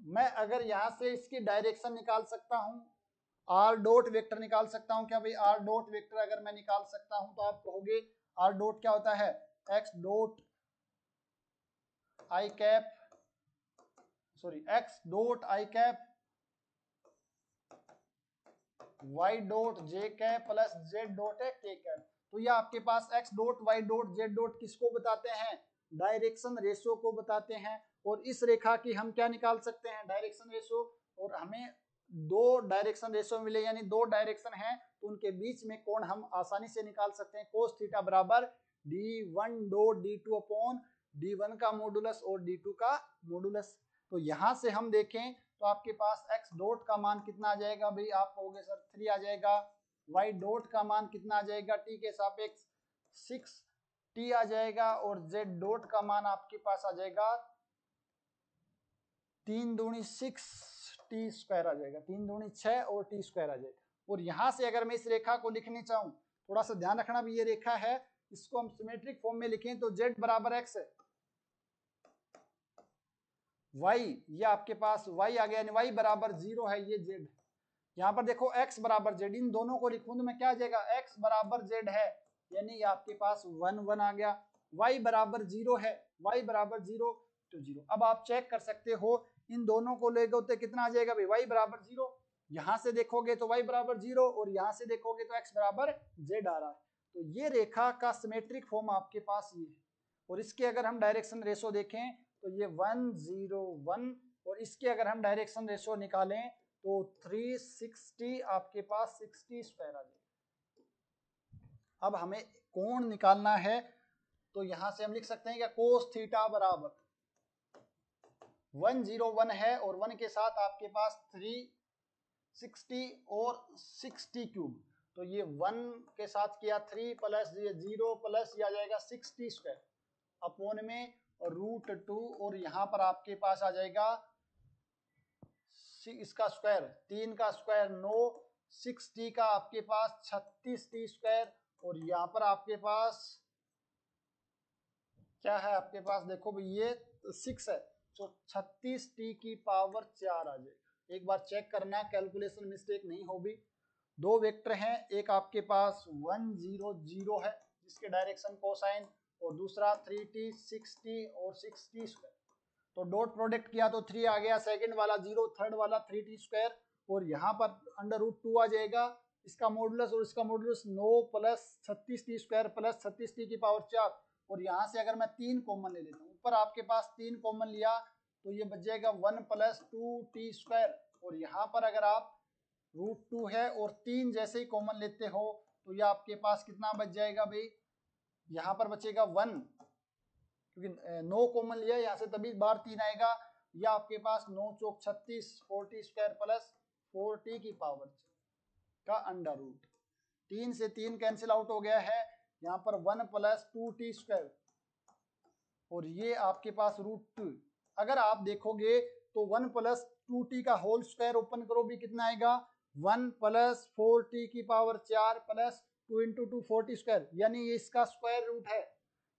मैं अगर यहाँ से इसकी डायरेक्शन निकाल सकता हूं, आर डॉट वेक्टर निकाल सकता हूं क्या भाई, आर डॉट वेक्टर अगर मैं निकाल सकता हूं तो आप कहोगे आर डॉट क्या होता है, X dot I cap, sorry X dot I cap Y dot J cap plus Z dot K cap. तो ये आपके पास X dot Y dot Z dot किसको बताते हैं, डायरेक्शन रेशो को बताते हैं। और इस रेखा की हम क्या निकाल सकते हैं, डायरेक्शन रेशो, और हमें दो डायरेक्शन रेशो मिले यानी दो डायरेक्शन हैं तो उनके बीच में कोण हम आसानी से निकाल सकते हैं, कोस थीटा बराबर d1 dot d2 upon d1 का मॉडुलस और d2 का मॉडुलस। तो यहां से हम देखें तो आपके पास x डॉट का मान कितना आ जाएगा भाई, आप कहोगे सर 3 आ जाएगा, y डॉट का मान कितना आ जाएगा t के सापेक्ष 6t आ जाएगा, और z डॉट का मान आपके पास आ जाएगा 3 दूनी 6 टी स्क्वायर आ जाएगा, 3 दूनी 6 और टी स्क्वायर आ जाएगा। और यहां से अगर मैं इस रेखा को लिखनी चाहूं, थोड़ा सा ध्यान रखना भी ये रेखा है इसको हम सिमेट्रिक फॉर्म में लिखें तो z बराबर x है, y ये आपके पास y आ गया, यानी y बराबर 0 है, ये z। यहाँ पर देखो x बराबर z, इन दोनों को लिखूं तो मैं क्या आ जाएगा, x बराबर z है, यानी ये आपके पास 1 1 आ गया। y बराबर 0 है, y बराबर 0 तो 0। अब आप चेक कर सकते हो इन दोनों को ले गए तो कितना आ जाएगा भाई, y बराबर 0। यहाँ से देखोगे तो y बराबर 0 और यहाँ से देखोगे तो x बराबर z आ रहा है। तो ये रेखा का सिमेट्रिक फॉर्म आपके पास ये है। और इसके अगर हम डायरेक्शन रेशो देखें तो ये 1 0 1, और इसके अगर हम डायरेक्शन रेशो निकालें तो 360 आपके पास 60 स्क्वायर आ जाएगा। अब हमें कोण निकालना है तो यहां से हम लिख सकते हैं क्या, कोस थीटा बराबर 101 है और 1 के साथ आपके पास 360 और 60 क्यूब, तो ये 1 के साथ किया 3 प्लस ये 0 प्लस ये आ जाएगा 60 स्क्वायर अपॉन में √2, और यहाँ पर आपके पास आ जाएगा इसका स्क्वायर 3 का स्क्वायर 9, 60 का आपके पास 36 टी स्क्वायर, और यहाँ पर आपके पास क्या है, आपके पास देखो भाई ये 6 है, तो 36 टी की पावर 4 आ जाएगा। एक बार चेक करना कैलकुलेशन मिस्टेक नहीं होगी। दो वेक्टर हैं, एक आपके पास 1 0 0 है जिसके डायरेक्शन कोसाइन, और दूसरा 3t 6t और 6t स्क्वायर। तो डॉट प्रोडक्ट किया तो 3 आ गया, सेकंड वाला 0, थर्ड वाला 3t स्क्वायर, और यहाँ पर √2 आ जाएगा, इसका मॉडुलस और इसका modulus 9 plus 36t square plus 36t की पावर 4, और यहाँ से अगर मैं 3 कॉमन ले लेता हूँ, ऊपर आपके पास 3 कॉमन लिया तो ये बच जाएगा 1 प्लस 2t स्क्वायर, और यहाँ पर अगर आप √2 है और 3 जैसे ही कॉमन लेते हो तो ये आपके पास कितना बच जाएगा भाई, यहाँ पर बचेगा 1, क्योंकि 9 कॉमन लिया यहाँ से तभी बार 3 आएगा, या आपके पास 9 चौक 36 4t स्क्वायर प्लस 4t की पावर का अंडर रूट, 3 से 3 कैंसिल आउट हो गया है, यहाँ पर 1 प्लस 2t स्क्वायर, और ये आपके पास √2। अगर आप देखोगे तो 1 प्लस 2t का होल स्क्वायर ओपन करो भी कितना आएगा, 1 प्लस 4t की power 4 plus 2 into 2 4t square, यानी ये इसका स्क्वायर रूट है,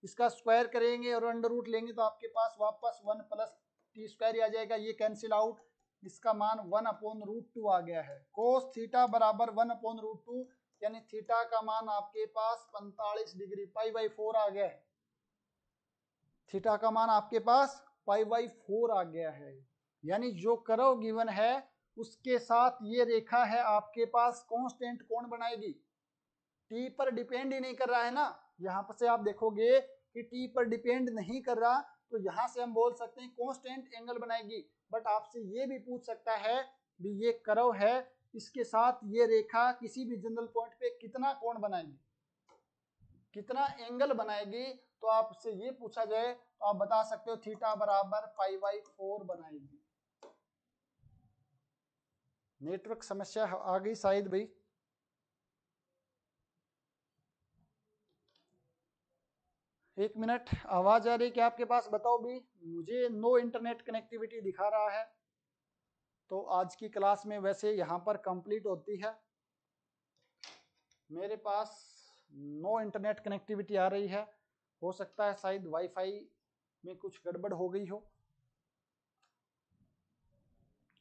इसका स्क्वायर करेंगे और अंडर रूट लेंगे तो आपके पास वापस 1 प्लस टी स्क्वायर आ जाएगा, ये कैंसिल आउट, इसका मान 1/√2 आ गया है। कोस थीटा बराबर 1/√2, यानी थीटा का मान आपके पास 45 डिग्री π/4 आ गया है, थीटा का मान आपके पास π/4 आ गया है। यानी जो कर्व गिवन है उसके साथ ये रेखा है आपके पास कांस्टेंट कोण बनाएगी, टी पर डिपेंड ही नहीं कर रहा है ना, यहाँ पर से आप देखोगे कि टी पर डिपेंड नहीं कर रहा, तो यहाँ से हम बोल सकते हैं कांस्टेंट एंगल बनाएगी। बट आपसे ये भी पूछ सकता है भी ये कर्व है, इसके साथ ये रेखा किसी भी जनरल पॉइंट पे कितना कोण बनाएगी, कितना एंगल बनाएगी, तो आपसे ये पूछा जाए तो आप बता सकते हो थीटा बराबर π/4 बनाएगी। नेटवर्क समस्या आ गई शायद भाई, एक मिनट, आवाज आ रही क्या आपके पास, बताओ भी, मुझे नो इंटरनेट कनेक्टिविटी दिखा रहा है। तो आज की क्लास में वैसे यहाँ पर कंप्लीट होती है, मेरे पास नो इंटरनेट कनेक्टिविटी आ रही है, हो सकता है शायद वाईफाई में कुछ गड़बड़ हो गई हो।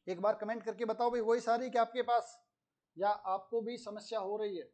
एक बार कमेंट करके बताओ भाई, वही सारी क्या आपके पास, या आपको भी समस्या हो रही है।